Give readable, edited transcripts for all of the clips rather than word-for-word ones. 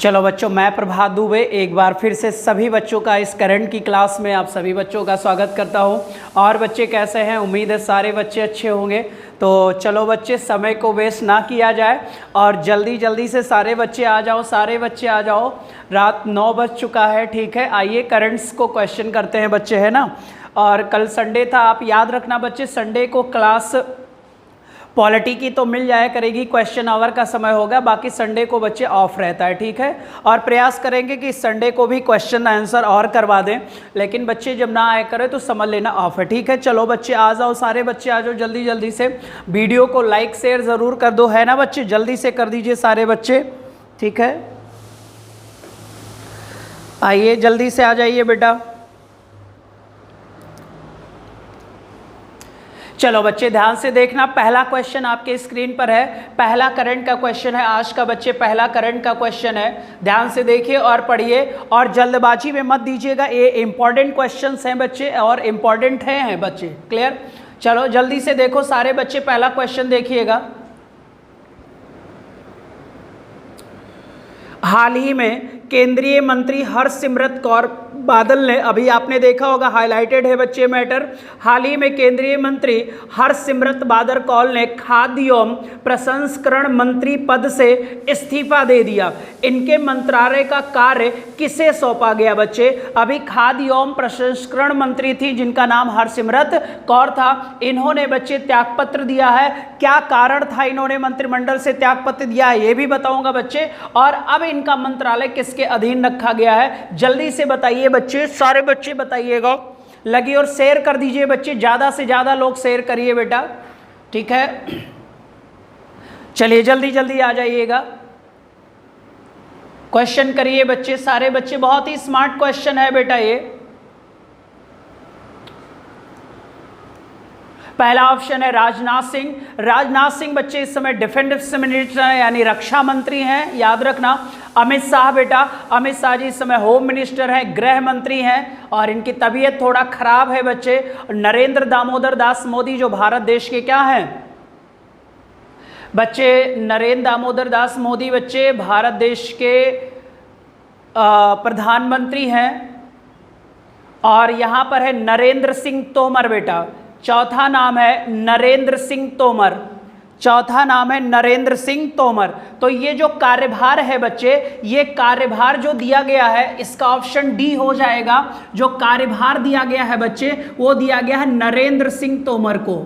चलो बच्चों, मैं प्रभात दुबे एक बार फिर से सभी बच्चों का इस करंट की क्लास में आप सभी बच्चों का स्वागत करता हूं। और बच्चे कैसे हैं? उम्मीद है सारे बच्चे अच्छे होंगे। तो चलो बच्चे, समय को वेस्ट ना किया जाए और जल्दी जल्दी से सारे बच्चे आ जाओ, सारे बच्चे आ जाओ। रात 9 बज चुका है, ठीक है। आइए करंट्स को क्वेश्चन करते हैं बच्चे, है ना। और कल संडे था, आप याद रखना बच्चे, संडे को क्लास पॉलिटी की तो मिल जाया करेगी, क्वेश्चन आवर का समय होगा, बाकी संडे को बच्चे ऑफ रहता है, ठीक है। और प्रयास करेंगे कि संडे को भी क्वेश्चन आंसर और करवा दें, लेकिन बच्चे जब ना आए करें तो समझ लेना ऑफ है, ठीक है। चलो बच्चे आ जाओ, सारे बच्चे आ जाओ जल्दी जल्दी से। वीडियो को लाइक शेयर ज़रूर कर दो, है ना बच्चे, जल्दी से कर दीजिए सारे बच्चे, ठीक है। आइए जल्दी से आ जाइए बेटा। चलो बच्चे ध्यान से देखना, पहला क्वेश्चन आपके स्क्रीन पर है, पहला करंट का क्वेश्चन है आज का बच्चे, पहला करंट का क्वेश्चन है। ध्यान से देखिए और पढ़िए और जल्दबाजी में मत दीजिएगा, ये इंपॉर्टेंट क्वेश्चंस हैं बच्चे और इंपॉर्टेंट हैं बच्चे, क्लियर। चलो जल्दी से देखो सारे बच्चे, पहला क्वेश्चन देखिएगा। हाल ही में केंद्रीय मंत्री हरसिमरत कौर बादल ने, अभी आपने देखा होगा हाईलाइटेड है बच्चे मैटर, हाल ही में केंद्रीय मंत्री हरसिमरत बादल कौर ने खाद्य एवं प्रसंस्करण मंत्री पद से इस्तीफा दे दिया। इनके मंत्रालय का कार्य किसे सौंपा गया बच्चे? अभी खाद्य एवं प्रसंस्करण मंत्री थी जिनका नाम हरसिमरत कौर था, इन्होंने बच्चे त्यागपत्र दिया है। क्या कारण था इन्होंने मंत्रिमंडल से त्यागपत्र दिया है ये भी बताऊंगा बच्चे। और अब इनका मंत्रालय किसके अधीन रखा गया है, जल्दी से बताइए बच्चे, सारे बच्चे बताइएगा, लगी और शेयर कर दीजिए बच्चे, ज्यादा से ज्यादा लोग शेयर करिए बेटा, ठीक है। चलिए जल्दी जल्दी आ जाइएगा, क्वेश्चन करिए बच्चे, सारे बच्चे, बहुत ही स्मार्ट क्वेश्चन है बेटा ये। पहला ऑप्शन है राजनाथ सिंह। राजनाथ सिंह बच्चे इस समय डिफेंस मिनिस्टर हैं, यानी रक्षा मंत्री हैं, याद रखना। अमित शाह बेटा, अमित शाह जी इस समय होम मिनिस्टर हैं, गृह मंत्री हैं और इनकी तबीयत थोड़ा खराब है बच्चे। नरेंद्र दामोदर दास मोदी जो भारत देश के क्या हैं बच्चे? नरेंद्र दामोदर दास मोदी बच्चे भारत देश के प्रधानमंत्री हैं। और यहां पर है नरेंद्र सिंह तोमर बेटा, चौथा नाम है नरेंद्र सिंह तोमर, चौथा नाम है नरेंद्र सिंह तोमर। तो ये जो कार्यभार है बच्चे, ये कार्यभार जो दिया गया है इसका ऑप्शन डी हो जाएगा। जो कार्यभार दिया गया है बच्चे वो दिया गया है नरेंद्र सिंह तोमर को।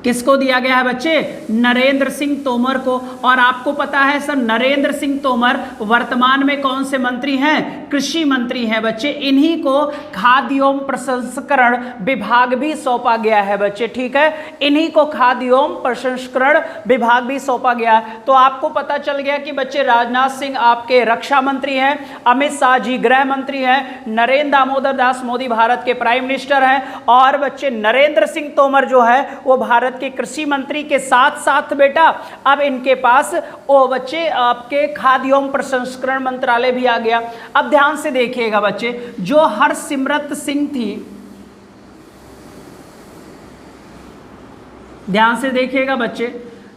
किसको दिया गया है बच्चे? नरेंद्र सिंह तोमर को। और आपको पता है सर, नरेंद्र सिंह तोमर वर्तमान में कौन से मंत्री हैं? कृषि मंत्री हैं बच्चे। इन्हीं को खाद्य एवं प्रसंस्करण विभाग भी सौंपा गया है बच्चे, ठीक है। इन्हीं को खाद्य एवं प्रसंस्करण विभाग भी सौंपा गया है। तो आपको पता चल गया कि बच्चे राजनाथ सिंह आपके रक्षा मंत्री हैं, अमित शाह जी गृह मंत्री हैं, नरेंद्र दामोदर दास मोदी भारत के प्राइम मिनिस्टर हैं और बच्चे नरेंद्र सिंह तोमर जो है वो भारत के कृषि मंत्री के साथ साथ बेटा अब इनके पास वो बच्चे आपके खाद्य एवं प्रसंस्करण मंत्रालय भी आ गया। अब ध्यान से देखिएगा बच्चे, जो हरसिमरत सिंह थी, ध्यान से देखिएगा बच्चे,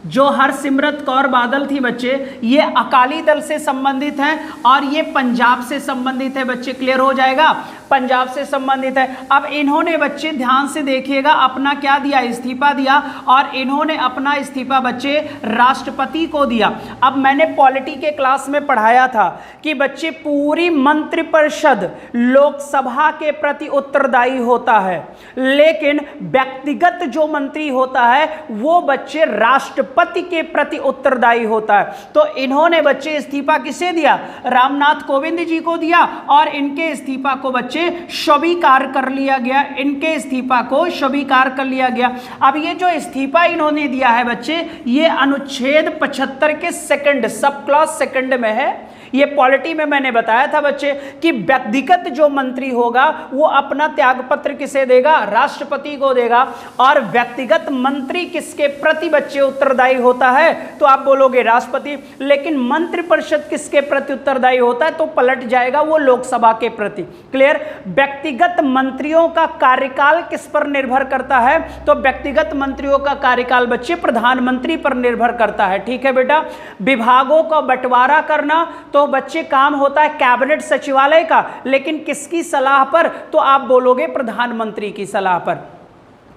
जो हरसिमरत कौर बादल थी बच्चे, ये अकाली दल से संबंधित हैं और ये पंजाब से संबंधित है बच्चे, क्लियर हो जाएगा, पंजाब से संबंधित है। अब इन्होंने बच्चे ध्यान से देखिएगा अपना क्या दिया, इस्तीफा दिया और इन्होंने अपना इस्तीफा बच्चे राष्ट्रपति को दिया। अब मैंने पॉलिटी के क्लास में पढ़ाया था कि बच्चे पूरी मंत्रिपरिषद लोकसभा के प्रति उत्तरदायी होता है, लेकिन व्यक्तिगत जो मंत्री होता है वो बच्चे राष्ट्रपति के प्रति उत्तरदायी होता है। तो इन्होंने बच्चे इस्तीफा किसे दिया? रामनाथ कोविंद जी को दिया और इनके इस्तीफा को बच्चे स्वीकार कर लिया गया, इनके इस्तीफा को स्वीकार कर लिया गया। अब ये जो इस्तीफा इन्होंने दिया है बच्चे, ये अनुच्छेद 75 के सेकंड सब क्लॉज सेकंड में है। ये पॉलिटी में मैंने बताया था बच्चे कि व्यक्तिगत जो मंत्री होगा वो अपना त्यागपत्र किसे देगा, राष्ट्रपति को देगा। और व्यक्तिगत मंत्री किसके प्रति बच्चे उत्तरदायी होता है, तो आप बोलोगे राष्ट्रपति। लेकिन मंत्रिपरिषद किसके प्रति उत्तरदायी होता है, तो पलट जाएगा वो लोकसभा के प्रति। क्लियर। व्यक्तिगत मंत्रियों का कार्यकाल किस पर निर्भर करता है, तो व्यक्तिगत मंत्रियों का कार्यकाल बच्चे प्रधानमंत्री पर निर्भर करता है। ठीक है बेटा। विभागों का बंटवारा करना तो बच्चे काम होता है कैबिनेट सचिवालय का, लेकिन किसकी सलाह पर, तो आप बोलोगे प्रधानमंत्री की सलाह पर।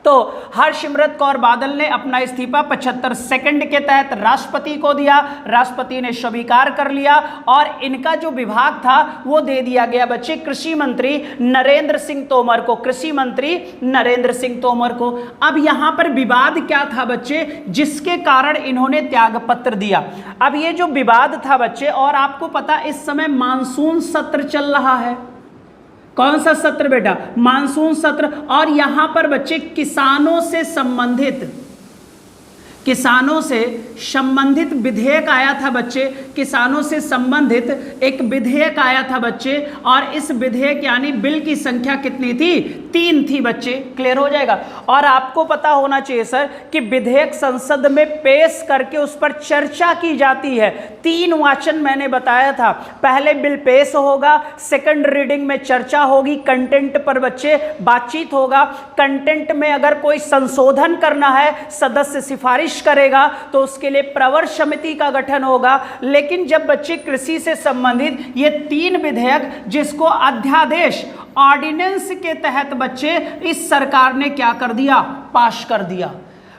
तो हरसिमरत कौर बादल ने अपना इस्तीफा 75 सेकंड के तहत राष्ट्रपति को दिया, राष्ट्रपति ने स्वीकार कर लिया और इनका जो विभाग था वो दे दिया गया बच्चे कृषि मंत्री नरेंद्र सिंह तोमर को, कृषि मंत्री नरेंद्र सिंह तोमर को। अब यहां पर विवाद क्या था बच्चे, जिसके कारण इन्होंने त्यागपत्र दिया। अब ये जो विवाद था बच्चे, और आपको पता इस समय मानसून सत्र चल रहा है। कौन सा सत्र बेटा, मानसून सत्र। और यहां पर बच्चे किसानों से संबंधित विधेयक आया था बच्चे, किसानों से संबंधित एक विधेयक आया था बच्चे। और इस विधेयक यानी बिल की संख्या कितनी थी, 3 थी बच्चे। क्लियर हो जाएगा। और आपको पता होना चाहिए सर कि विधेयक संसद में पेश करके उस पर चर्चा की जाती है। 3 वाचन मैंने बताया था, पहले बिल पेश होगा, सेकंड रीडिंग में चर्चा होगी, कंटेंट पर बच्चे बातचीत होगा, कंटेंट में अगर कोई संशोधन करना है सदस्य सिफारिश करेगा तो उसके लिए प्रवर समिति का गठन होगा। लेकिन जब बच्चे कृषि से संबंधित ये 3 विधेयक जिसको अध्यादेश ऑर्डिनेंस के तहत बच्चे इस सरकार ने क्या कर दिया, पास कर दिया।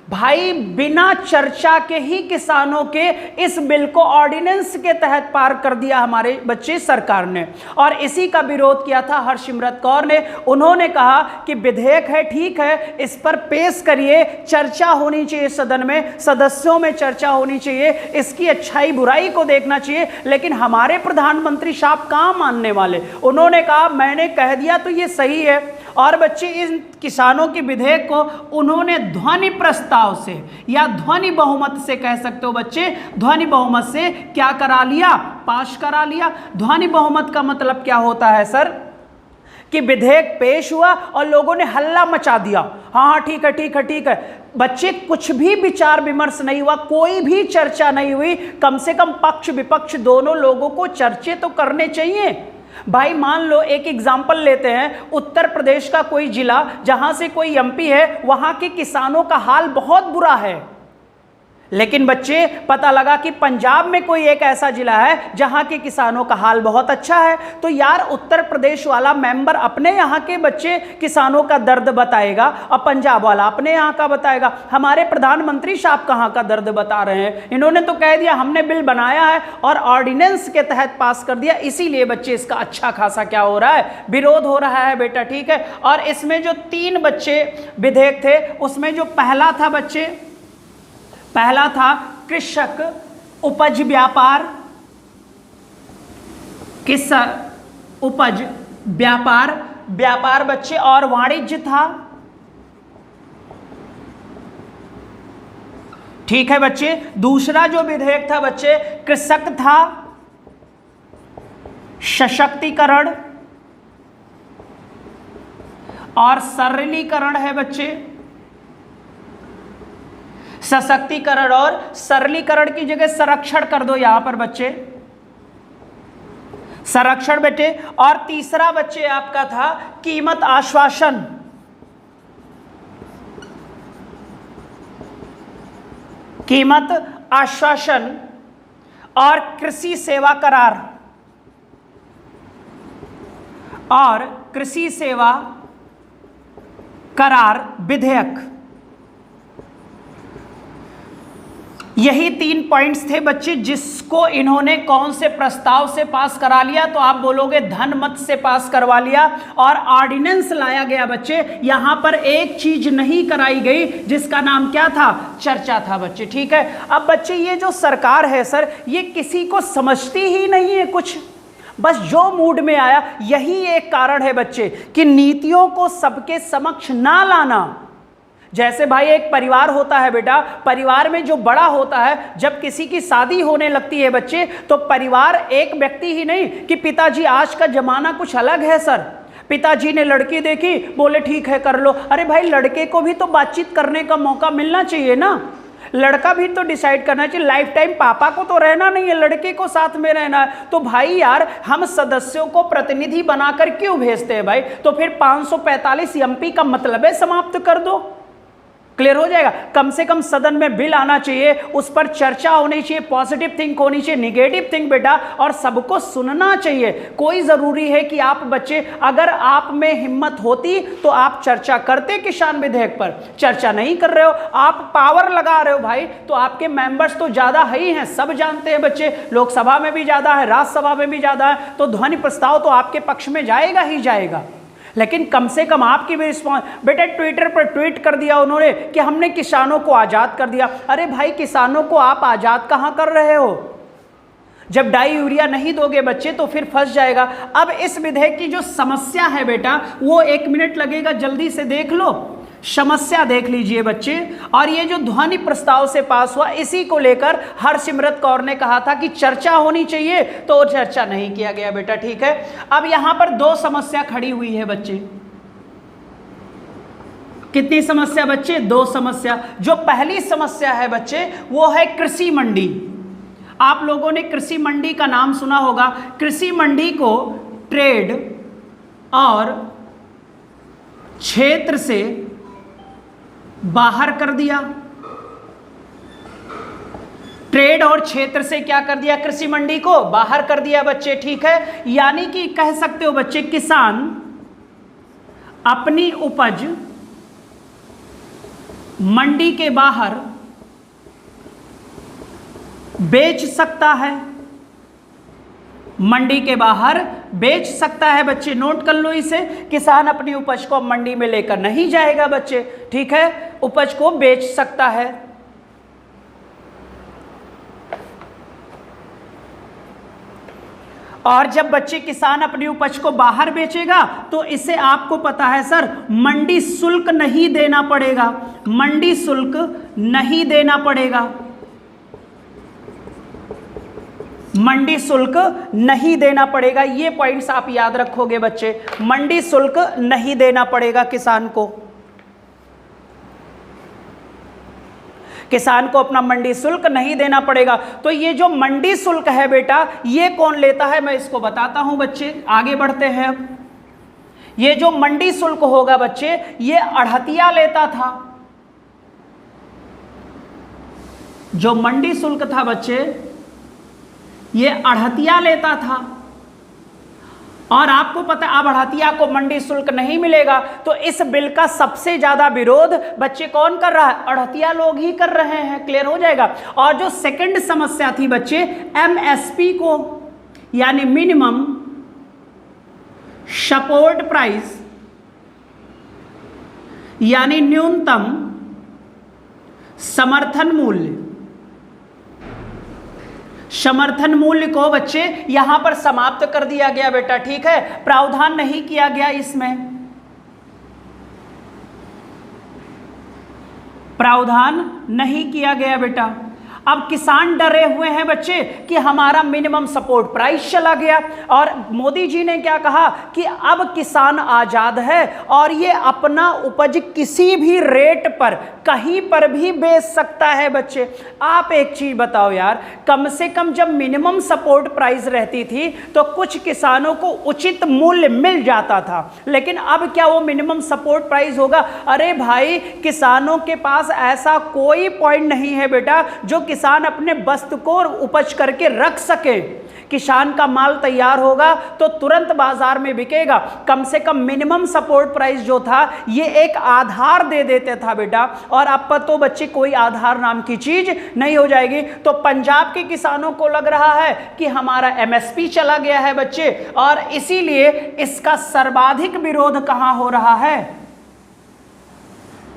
भाई बिना चर्चा के ही किसानों के इस बिल को ऑर्डिनेंस के तहत पार कर दिया हमारे बच्चे सरकार ने। और इसी का विरोध किया था हरसिमरत कौर ने। उन्होंने कहा कि विधेयक है, ठीक है, इस पर पेश करिए, चर्चा होनी चाहिए सदन में, सदस्यों में चर्चा होनी चाहिए, इसकी अच्छाई बुराई को देखना चाहिए। लेकिन हमारे प्रधानमंत्री साहब कहाँ मानने वाले, उन्होंने कहा मैंने कह दिया तो ये सही है। और बच्चे इन किसानों के विधेयक को उन्होंने ध्वनि प्रस्ताव से या ध्वनि बहुमत से, कह सकते हो बच्चे, ध्वनि बहुमत से क्या करा लिया, पास करा लिया। ध्वनि बहुमत का मतलब क्या होता है सर, कि विधेयक पेश हुआ और लोगों ने हल्ला मचा दिया, हाँ ठीक है ठीक है ठीक है। बच्चे कुछ भी विचार विमर्श नहीं हुआ, कोई भी चर्चा नहीं हुई। कम से कम पक्ष विपक्ष दोनों लोगों को चर्चे तो करने चाहिए। भाई मान लो एक एग्जाम्पल लेते हैं, उत्तर प्रदेश का कोई जिला जहां से कोई एमपी है, वहां के किसानों का हाल बहुत बुरा है। लेकिन बच्चे पता लगा कि पंजाब में कोई एक ऐसा जिला है जहां के किसानों का हाल बहुत अच्छा है। तो यार उत्तर प्रदेश वाला मेंबर अपने यहाँ के बच्चे किसानों का दर्द बताएगा और पंजाब वाला अपने यहाँ का बताएगा। हमारे प्रधानमंत्री साहब कहाँ का दर्द बता रहे हैं, इन्होंने तो कह दिया हमने बिल बनाया है और ऑर्डिनेंस के तहत पास कर दिया, इसीलिए बच्चे इसका अच्छा खासा क्या हो रहा है, विरोध हो रहा है बेटा। ठीक है। और इसमें जो 3 बच्चे विधेयक थे उसमें जो पहला था बच्चे, पहला था कृषक उपज व्यापार, किस उपज व्यापार बच्चे और वाणिज्य था। ठीक है बच्चे। दूसरा जो विधेयक था बच्चे कृषक था, सशक्तिकरण और सरलीकरण है बच्चे। सशक्तिकरण और सरलीकरण की जगह संरक्षण कर दो यहां पर बच्चे, संरक्षण बेटे। और तीसरा बच्चे आपका था कीमत आश्वासन, कीमत आश्वासन और कृषि सेवा करार और कृषि सेवा करार विधेयक। यही 3 पॉइंट्स थे बच्चे जिसको इन्होंने कौन से प्रस्ताव से पास करा लिया, तो आप बोलोगे धन मत से पास करवा लिया और ऑर्डिनेंस लाया गया बच्चे। यहां पर एक चीज नहीं कराई गई जिसका नाम क्या था, चर्चा था बच्चे। ठीक है। अब बच्चे ये जो सरकार है सर, ये किसी को समझती ही नहीं है कुछ, बस जो मूड में आया। यही एक कारण है बच्चे कि नीतियों को सबके समक्ष ना लाना, जैसे भाई एक परिवार होता है बेटा, परिवार में जो बड़ा होता है, जब किसी की शादी होने लगती है बच्चे, तो परिवार एक व्यक्ति ही नहीं कि पिताजी आज का जमाना कुछ अलग है सर, पिताजी ने लड़की देखी, बोले ठीक है कर लो। अरे भाई लड़के को भी तो बातचीत करने का मौका मिलना चाहिए ना, लड़का भी तो डिसाइड करना चाहिए। लाइफ टाइम पापा को तो रहना नहीं है, लड़के को साथ में रहना है। तो भाई यार हम सदस्यों को प्रतिनिधि बनाकर क्यों भेजते हैं भाई? तो फिर 545 एमपी का मतलब है समाप्त कर दो, क्लियर हो जाएगा। कम से कम सदन में बिल आना चाहिए, उस पर चर्चा होनी चाहिए, पॉजिटिव थिंक होनी चाहिए, निगेटिव थिंक बेटा, और सबको सुनना चाहिए। कोई जरूरी है कि आप बच्चे, अगर आप में हिम्मत होती तो आप चर्चा करते किसान विधेयक पर, चर्चा नहीं कर रहे हो, आप पावर लगा रहे हो भाई। तो आपके मेंबर्स तो ज्यादा ही हैं, सब जानते हैं बच्चे, लोकसभा में भी ज्यादा है, राज्यसभा में भी ज्यादा है, तो ध्वनि प्रस्ताव तो आपके पक्ष में जाएगा ही जाएगा। लेकिन कम से कम आपकी भी रिस्पॉन्स, बेटा ट्विटर पर ट्वीट कर दिया उन्होंने कि हमने किसानों को आज़ाद कर दिया। अरे भाई किसानों को आप आज़ाद कहाँ कर रहे हो? जब डाई यूरिया नहीं दोगे बच्चे तो फिर फंस जाएगा। अब इस विधेयक की जो समस्या है बेटा, वो 1 मिनट लगेगा, जल्दी से देख लो, समस्या देख लीजिए बच्चे। और ये जो ध्वनि प्रस्ताव से पास हुआ, इसी को लेकर हरसिमरत कौर ने कहा था कि चर्चा होनी चाहिए, तो चर्चा नहीं किया गया बेटा, ठीक है। अब यहां पर 2 समस्या खड़ी हुई है बच्चे। कितनी समस्या बच्चे? 2 समस्या। जो पहली समस्या है बच्चे वो है कृषि मंडी। आप लोगों ने कृषि मंडी का नाम सुना होगा। कृषि मंडी को ट्रेड और क्षेत्र से बाहर कर दिया। ट्रेड और क्षेत्र से क्या कर दिया? कृषि मंडी को बाहर कर दिया बच्चे, ठीक है। यानी कि कह सकते हो बच्चे, किसान अपनी उपज मंडी के बाहर बेच सकता है, मंडी के बाहर बेच सकता है बच्चे, नोट कर लो इसे। किसान अपनी उपज को मंडी में लेकर नहीं जाएगा बच्चे, ठीक है, उपज को बेच सकता है। और जब बच्चे किसान अपनी उपज को बाहर बेचेगा तो इसे आपको पता है सर, मंडी शुल्क नहीं देना पड़ेगा, मंडी शुल्क नहीं देना पड़ेगा, मंडी शुल्क नहीं देना पड़ेगा। ये पॉइंट्स आप याद रखोगे बच्चे, मंडी शुल्क नहीं देना पड़ेगा किसान को, किसान को अपना मंडी शुल्क नहीं देना पड़ेगा। तो ये जो मंडी शुल्क है बेटा, ये कौन लेता है मैं इसको बताता हूं बच्चे, आगे बढ़ते हैं। अब ये जो मंडी शुल्क होगा बच्चे, ये अड़हतिया लेता था। जो मंडी शुल्क था बच्चे, ये अड़हतिया लेता था। और आपको पता है अब अड़हतिया को मंडी शुल्क नहीं मिलेगा, तो इस बिल का सबसे ज्यादा विरोध बच्चे कौन कर रहा है? अड़हतिया लोग ही कर रहे हैं, क्लियर हो जाएगा। और जो सेकंड समस्या थी बच्चे, एमएसपी को यानी मिनिमम सपोर्ट प्राइस, यानी न्यूनतम समर्थन मूल्य, समर्थन मूल्य को बच्चे यहां पर समाप्त कर दिया गया बेटा, ठीक है, प्रावधान नहीं किया गया इसमें, प्रावधान नहीं किया गया बेटा। अब किसान डरे हुए हैं बच्चे कि हमारा मिनिमम सपोर्ट प्राइस चला गया, और मोदी जी ने क्या कहा कि अब किसान आजाद है और ये अपना उपज किसी भी रेट पर कहीं पर भी बेच सकता है बच्चे। आप एक चीज बताओ यार, कम से कम जब मिनिमम सपोर्ट प्राइस रहती थी तो कुछ किसानों को उचित मूल्य मिल जाता था, लेकिन अब क्या वो मिनिमम सपोर्ट प्राइस होगा? अरे भाई किसानों के पास ऐसा कोई पॉइंट नहीं है बेटा जो किसान अपने वस्तु को उपज करके रख सके। किसान का माल तैयार होगा तो तुरंत बाजार में बिकेगा। कम से कम मिनिमम सपोर्ट प्राइस जो था ये एक आधार दे देते था बेटा, और अब पर तो बच्चे कोई आधार नाम की चीज नहीं हो जाएगी। तो पंजाब के किसानों को लग रहा है कि हमारा एमएसपी चला गया है बच्चे, और इसीलिए इसका सर्वाधिक विरोध कहां हो रहा है?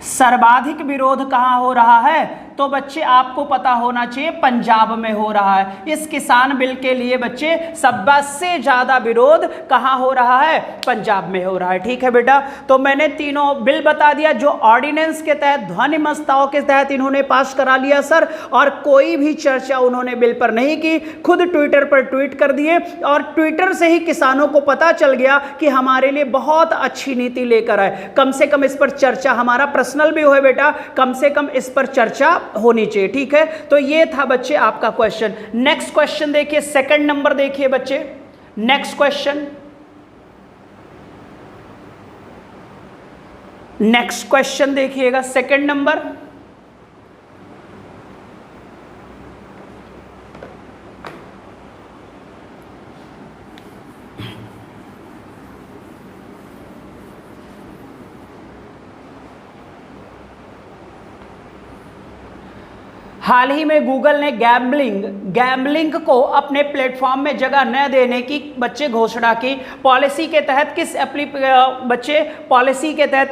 सर्वाधिक विरोध कहां हो रहा है? तो बच्चे आपको पता होना चाहिए पंजाब में हो रहा है। इस किसान बिल के लिए बच्चे सबसे ज्यादा विरोध कहां हो रहा है? पंजाब में हो रहा है। ठीक है बेटा, तो मैंने तीनों बिल बता दिया जो ऑर्डिनेंस के तहत, ध्वनिमतों के तहत इन्होंने पास करा लिया सर, और कोई भी चर्चा उन्होंने बिल पर नहीं की, खुद ट्विटर पर ट्वीट कर दिए और ट्विटर से ही किसानों को पता चल गया कि हमारे लिए बहुत अच्छी नीति लेकर आए। कम से कम इस पर चर्चा, हमारा पर्सनल भी हो बेटा, कम से कम इस पर चर्चा होनी चाहिए। ठीक है, तो ये था बच्चे आपका क्वेश्चन। नेक्स्ट क्वेश्चन देखिए, सेकंड नंबर देखिए बच्चे, नेक्स्ट क्वेश्चन, नेक्स्ट क्वेश्चन देखिएगा, सेकंड नंबर। हाल ही में गूगल ने गैम्बलिंग को अपने प्लेटफॉर्म में जगह न देने की बच्चे घोषणा की। पॉलिसी के तहत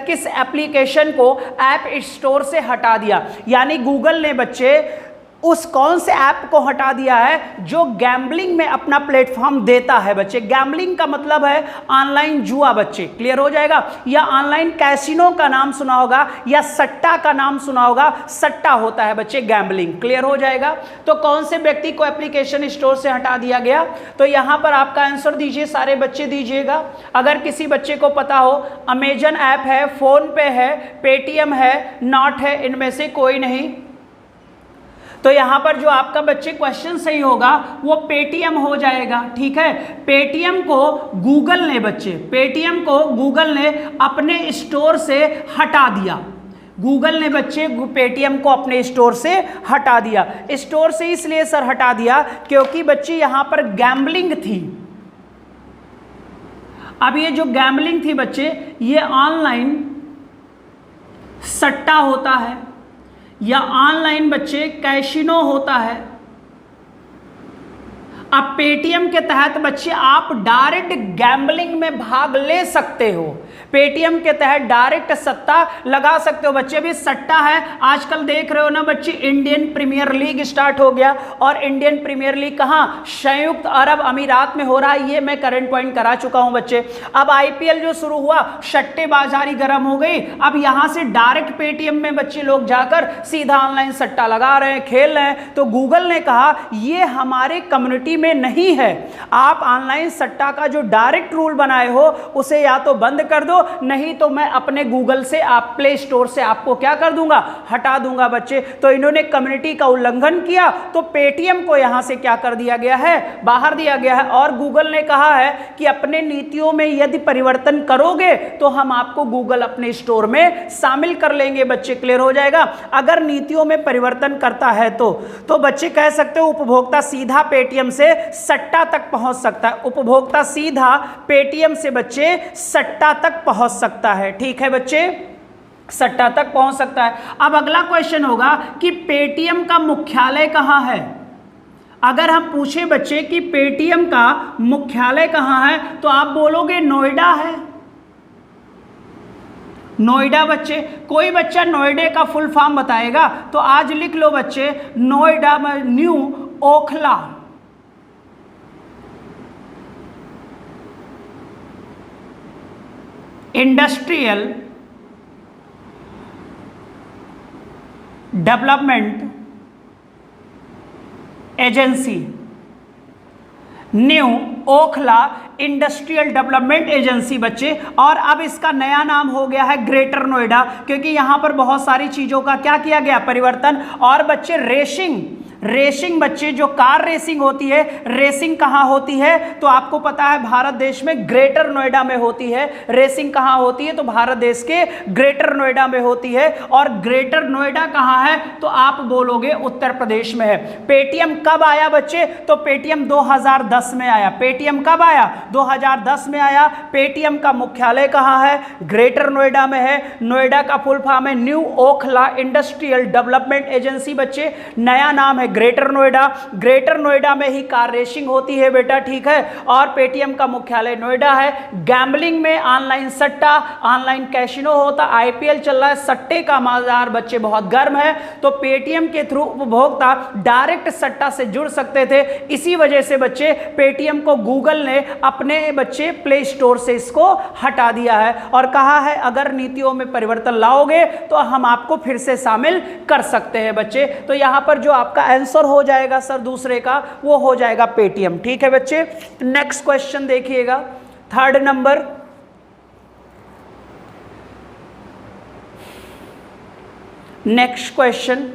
किस एप्लीकेशन को ऐप स्टोर से हटा दिया? यानी गूगल ने बच्चे उस कौन से ऐप को हटा दिया है जो गैम्बलिंग में अपना प्लेटफॉर्म देता है बच्चे। गैम्बलिंग का मतलब है ऑनलाइन जुआ बच्चे, क्लियर हो जाएगा, या ऑनलाइन कैसीनो का नाम सुना होगा, या सट्टा का नाम सुना होगा, सट्टा होता है बच्चे गैम्बलिंग, क्लियर हो जाएगा। तो कौन से व्यक्ति को एप्लीकेशन स्टोर से हटा दिया गया? तो यहां पर आपका आंसर दीजिए, सारे बच्चे दीजिएगा। अगर किसी बच्चे को पता हो, अमेजन ऐप है, फोन पे है, पेटीएम है, नॉट है, इनमें से कोई नहीं, तो यहां पर जो आपका बच्चे क्वेश्चन सही होगा वो पेटीएम हो जाएगा। ठीक है, पेटीएम को गूगल ने अपने स्टोर से हटा दिया। गूगल ने बच्चे पेटीएम को अपने स्टोर से हटा दिया। स्टोर से इसलिए सर हटा दिया क्योंकि बच्चे यहां पर गैम्बलिंग थी। अब ये जो गैम्बलिंग थी बच्चे, ये ऑनलाइन सट्टा होता है या ऑनलाइन बच्चे कैसीनो होता है। अब पेटीएम के तहत बच्चे आप डायरेक्ट गैम्बलिंग में भाग ले सकते हो। पेटीएम के तहत डायरेक्ट सट्टा लगा सकते हो बच्चे। अभी सट्टा है, आजकल देख रहे हो ना बच्चे, इंडियन प्रीमियर लीग स्टार्ट हो गया, और इंडियन प्रीमियर लीग कहाँ? संयुक्त अरब अमीरात में हो रहा है। ये मैं करंट पॉइंट करा चुका हूं बच्चे। अब आईपीएल जो शुरू हुआ, सट्टेबाजारी गर्म हो गई। अब यहां से डायरेक्ट पेटीएम में बच्चे लोग जाकर सीधा ऑनलाइन सट्टा लगा रहे हैं, खेल रहे हैं। तो गूगल ने कहा ये हमारे कम्युनिटी में नहीं है, आप ऑनलाइन सट्टा का जो डायरेक्ट रूल बनाए हो उसे या तो बंद कर दो, नहीं तो मैं अपने गूगल से, आप प्ले स्टोर से आपको क्या कर दूंगा? हटा दूंगा बच्चे। तो इन्होंने कम्युनिटी का उल्लंघन किया, तो पेटीएम को यहां से क्या कर दिया गया है? बाहर दिया गया है। और गूगल ने कहा है कि अपने नीतियों में यदि परिवर्तन करोगे तो हम आपको गूगल अपने स्टोर में शामिल कर लेंगे बच्चे, क्लियर हो जाएगा। अगर नीतियों में परिवर्तन करता है तो बच्चे कह सकते हो उपभोक्ता सीधा पेटीएम से सट्टा तक पहुंच सकता है। उपभोक्ता सीधा पेटीएम से बच्चे सट्टा तक पहुंच सकता है। ठीक है बच्चे, सट्टा तक पहुंच सकता है। अब अगला क्वेश्चन होगा कि पेटीएम का मुख्यालय कहां है? अगर हम पूछे बच्चे कि पेटीएम का मुख्यालय कहां है, तो आप बोलोगे नोएडा है। नोएडा बच्चे, कोई बच्चा नोएडा का फुल फॉर्म बताएगा तो आज लिख लो बच्चे, नोएडा में new Okhla industrial development agency, new Okhla industrial development agency बच्चे। और अब इसका नया नाम हो गया है ग्रेटर नोएडा, क्योंकि यहां पर बहुत सारी चीजों का क्या किया गया? परिवर्तन। और बच्चे रेसिंग बच्चे, जो कार रेसिंग होती है, रेसिंग कहाँ होती है? तो आपको पता है भारत देश में ग्रेटर नोएडा में होती है। रेसिंग कहाँ होती है? तो भारत देश के ग्रेटर नोएडा में होती है। और ग्रेटर नोएडा कहाँ है? तो आप बोलोगे उत्तर प्रदेश में है। पेटीएम कब आया बच्चे? तो पेटीएम 2010 में आया। पेटीएम कब आया? 2010 में आया। पेटीएम का मुख्यालय कहाँ है? ग्रेटर नोएडा में है। नोएडा का फुल फॉर्म है new Okhla industrial development agency बच्चे। नया नाम है है ग्रेटर नोएडा, ग्रेटर नोएडा में ही कार रेसिंग होती है बेटा, ठीक है, और पेटीएम का मुख्यालय नोएडा है। गैम्बलिंग में ऑनलाइन सट्टा, ऑनलाइन कैसीनो होता, आईपीएल चल रहा है, सट्टे का बाजार बच्चे बहुत गर्म है, तो पेटीएम के थ्रू उपभोक्ता डायरेक्ट सट्टा से जुड़ सकते थे। इसी वजह से बच्चे पेटीएम को गूगल ने अपने बच्चे प्ले स्टोर से इसको हटा दिया है और कहा है अगर नीतियों में परिवर्तन लाओगे तो हम आपको फिर से शामिल कर सकते हैं बच्चे। तो यहां पर जो आपका आंसर हो जाएगा सर दूसरे का वो हो जाएगा पेटीएम, ठीक है बच्चे। नेक्स्ट क्वेश्चन देखिएगा, third number, next question,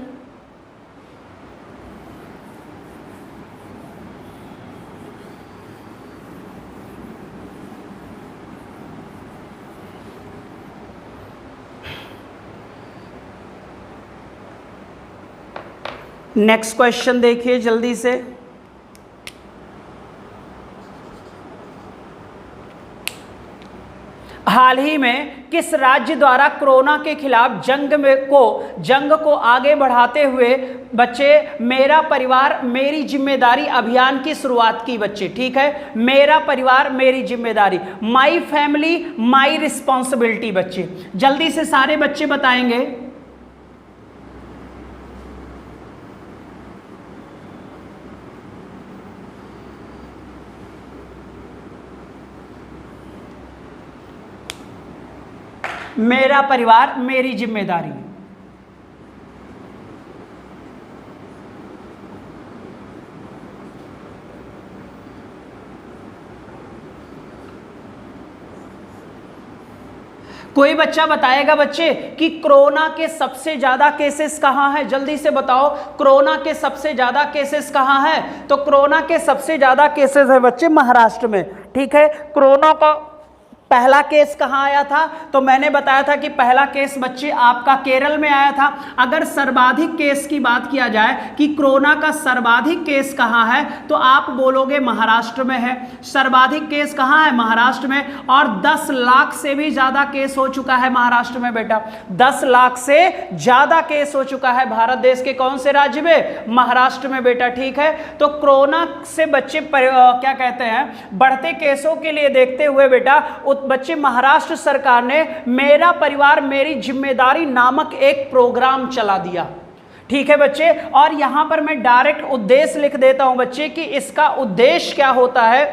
next question देखिए जल्दी से। हाल ही में किस राज्य द्वारा कोरोना के खिलाफ जंग को आगे बढ़ाते हुए बच्चे मेरा परिवार मेरी जिम्मेदारी अभियान की शुरुआत की बच्चे, ठीक है, मेरा परिवार मेरी जिम्मेदारी, माई फैमिली माई रिस्पॉन्सिबिलिटी बच्चे, जल्दी से सारे बच्चे बताएंगे। मेरा परिवार मेरी जिम्मेदारी, कोई बच्चा बताएगा बच्चे कि कोरोना के सबसे ज्यादा केसेस कहां हैं, जल्दी से बताओ कोरोना के सबसे ज्यादा केसेस कहां हैं। तो कोरोना के सबसे ज्यादा केसेस है बच्चे महाराष्ट्र में, ठीक है। कोरोना का पहला केस कहाँ आया था, तो मैंने बताया था कि पहला केस बच्चे आपका केरल में आया था। अगर सर्वाधिक केस की बात किया जाए कि कोरोना का सर्वाधिक केस कहाँ है तो आप बोलोगे महाराष्ट्र में है। सर्वाधिक केस कहाँ है, महाराष्ट्र में, और 10 लाख से भी ज्यादा केस हो चुका है महाराष्ट्र में बेटा, 10 लाख से ज्यादा केस हो चुका है भारत देश के कौन से राज्य में, महाराष्ट्र में बेटा, ठीक है। तो कोरोना से बच्चे क्या कहते हैं बढ़ते केसों के लिए देखते हुए बेटा बच्चे महाराष्ट्र सरकार ने मेरा परिवार मेरी जिम्मेदारी नामक एक प्रोग्राम चला दिया, ठीक है बच्चे। और यहां पर मैं डायरेक्ट उद्देश्य लिख देता हूं बच्चे कि इसका उद्देश्य क्या होता है,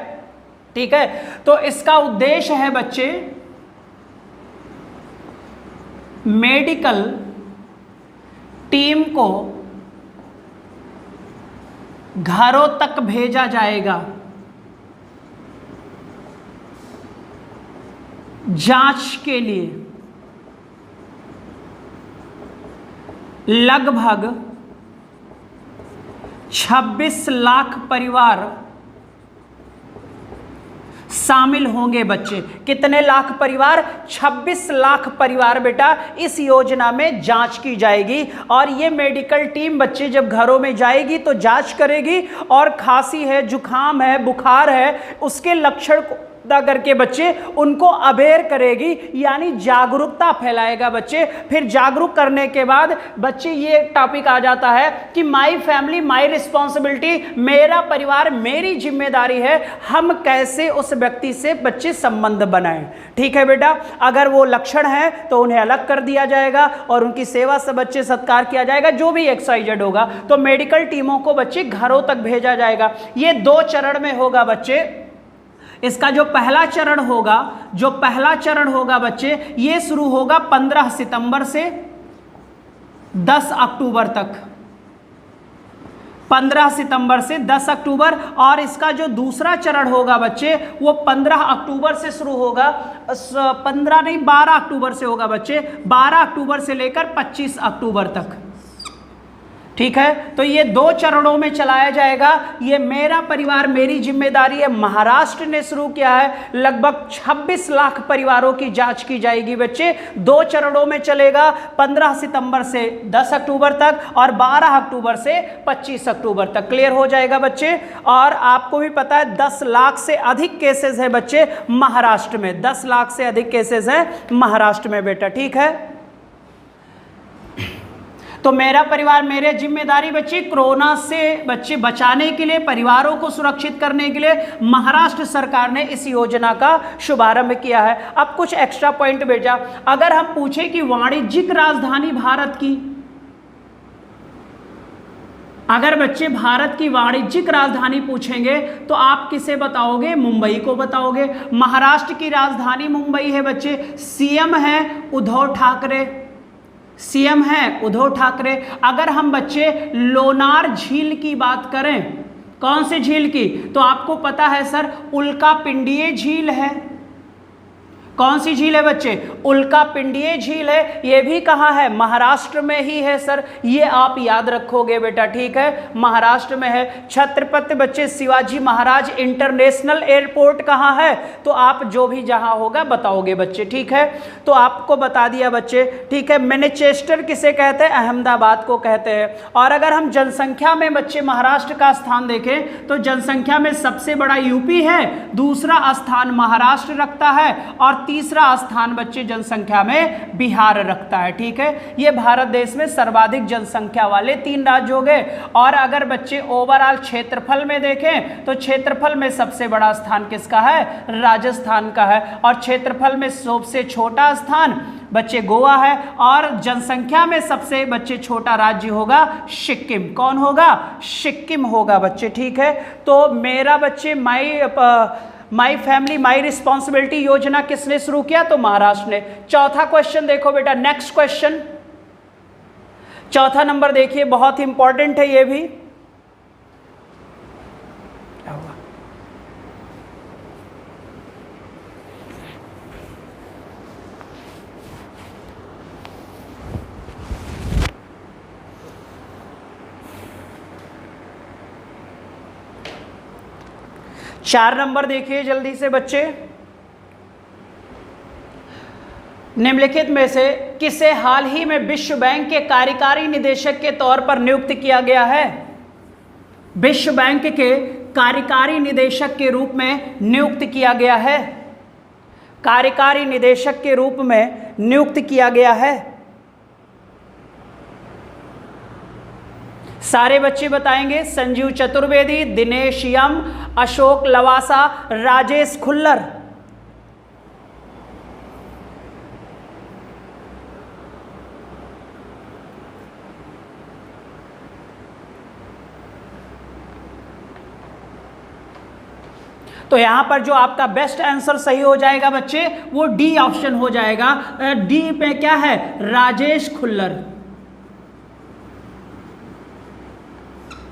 ठीक है। तो इसका उद्देश्य है बच्चे मेडिकल टीम को घरों तक भेजा जाएगा, जांच के लिए। लगभग 26 लाख परिवार शामिल होंगे बच्चे। कितने लाख परिवार, 26 लाख परिवार बेटा इस योजना में जांच की जाएगी। और ये मेडिकल टीम बच्चे जब घरों में जाएगी तो जांच करेगी और खांसी है, जुकाम है, बुखार है, उसके लक्षण को करके बच्चे उनको अवेयर करेगी, यानी जागरूकता फैलाएगा बच्चे। फिर जागरूक करने के बाद बच्चे ये टॉपिक आ जाता है कि माई फैमिली माई रिस्पॉन्सिबिलिटी, मेरा परिवार मेरी जिम्मेदारी है, हम कैसे उस व्यक्ति से बच्चे संबंध बनाएं, ठीक है बेटा। अगर वो लक्षण है तो उन्हें अलग कर दिया जाएगा और उनकी सेवा से बच्चे सत्कार किया जाएगा, जो भी XYZ होगा। तो मेडिकल टीमों को बच्चे घरों तक भेजा जाएगा। ये 2 चरण में होगा बच्चे। इसका जो पहला चरण होगा बच्चे, ये शुरू होगा 15 सितंबर से 10 अक्टूबर तक, 15 सितंबर से 10 अक्टूबर। और इसका जो दूसरा चरण होगा बच्चे वो 15 अक्टूबर से शुरू होगा, 12 अक्टूबर से होगा बच्चे, 12 अक्टूबर से लेकर 25 अक्टूबर तक, ठीक है। तो ये 2 चरणों में चलाया जाएगा। ये मेरा परिवार मेरी जिम्मेदारी है, महाराष्ट्र ने शुरू किया है। लगभग 26 लाख परिवारों की जांच की जाएगी बच्चे। 2 चरणों में चलेगा, 15 सितंबर से 10 अक्टूबर तक और 12 अक्टूबर से 25 अक्टूबर तक। क्लियर हो जाएगा बच्चे। और आपको भी पता है 10 लाख से अधिक केसेस है बच्चे महाराष्ट्र में, 10 लाख से अधिक केसेस हैं महाराष्ट्र में बेटा, ठीक है। तो मेरा परिवार मेरे जिम्मेदारी बच्चे, कोरोना से बच्चे बचाने के लिए, परिवारों को सुरक्षित करने के लिए महाराष्ट्र सरकार ने इस योजना का शुभारंभ किया है। अब कुछ एक्स्ट्रा पॉइंट बेटा, अगर हम पूछे कि वाणिज्यिक राजधानी भारत की, अगर बच्चे भारत की वाणिज्यिक राजधानी पूछेंगे तो आप किसे बताओगे? मुंबई को बताओगे। महाराष्ट्र की राजधानी मुंबई है बच्चे, सीएम है उद्धव ठाकरे, सीएम है उद्धव ठाकरे। अगर हम बच्चे लोनार झील की बात करें, कौन सी झील की? तो आपको पता है सर, उल्कापिंडीय झील है। कौन सी झील है बच्चे? उल्कापिंडीय झील है। ये भी कहाँ है? महाराष्ट्र में ही है सर, ये आप याद रखोगे बेटा, ठीक है, महाराष्ट्र में है। छत्रपति बच्चे शिवाजी महाराज इंटरनेशनल एयरपोर्ट कहाँ है? तो आप जो भी जहाँ होगा बताओगे बच्चे, ठीक है। तो आपको बता दिया बच्चे, ठीक है। मैनचेस्टर किसे कहते हैं? अहमदाबाद को कहते हैं। और अगर हम जनसंख्या में बच्चे महाराष्ट्र का स्थान देखें तो जनसंख्या में सबसे बड़ा यूपी है, दूसरा स्थान महाराष्ट्र रखता है और तीसरा स्थान बच्चे जनसंख्या में बिहार रखता है, ठीक है। ये भारत देश में सर्वाधिक जनसंख्या वाले 3 राज्य हो गए। और अगर बच्चे ओवरऑल क्षेत्रफल में देखें तो क्षेत्रफल में सबसे बड़ा स्थान किसका है? राजस्थान का है। और क्षेत्रफल में सबसे छोटा स्थान बच्चे गोवा है। और जनसंख्या में सबसे बच्चे छोटा राज्य होगा सिक्किम। कौन होगा? सिक्किम होगा बच्चे, ठीक है। तो मेरा बच्चे माई फैमिली माई रिस्पॉन्सिबिलिटी योजना किसने शुरू किया? तो महाराष्ट्र ने। चौथा क्वेश्चन देखो बेटा, नेक्स्ट क्वेश्चन, चौथा नंबर देखिए, बहुत इंपॉर्टेंट है ये भी। क्या हुआ? चार नंबर देखिए जल्दी से बच्चे, निम्नलिखित में से किसे हाल ही में विश्व बैंक के कार्यकारी निदेशक के तौर पर नियुक्त किया गया है? विश्व बैंक के कार्यकारी निदेशक के रूप में नियुक्त किया गया है, कार्यकारी निदेशक के रूप में नियुक्त किया गया है। सारे बच्चे बताएंगे। संजीव चतुर्वेदी, दिनेश यम, अशोक लवासा, राजेश खुल्लर। तो यहां पर जो आपका बेस्ट आंसर सही हो जाएगा बच्चे, वो डी ऑप्शन हो जाएगा। डी पे क्या है? राजेश खुल्लर।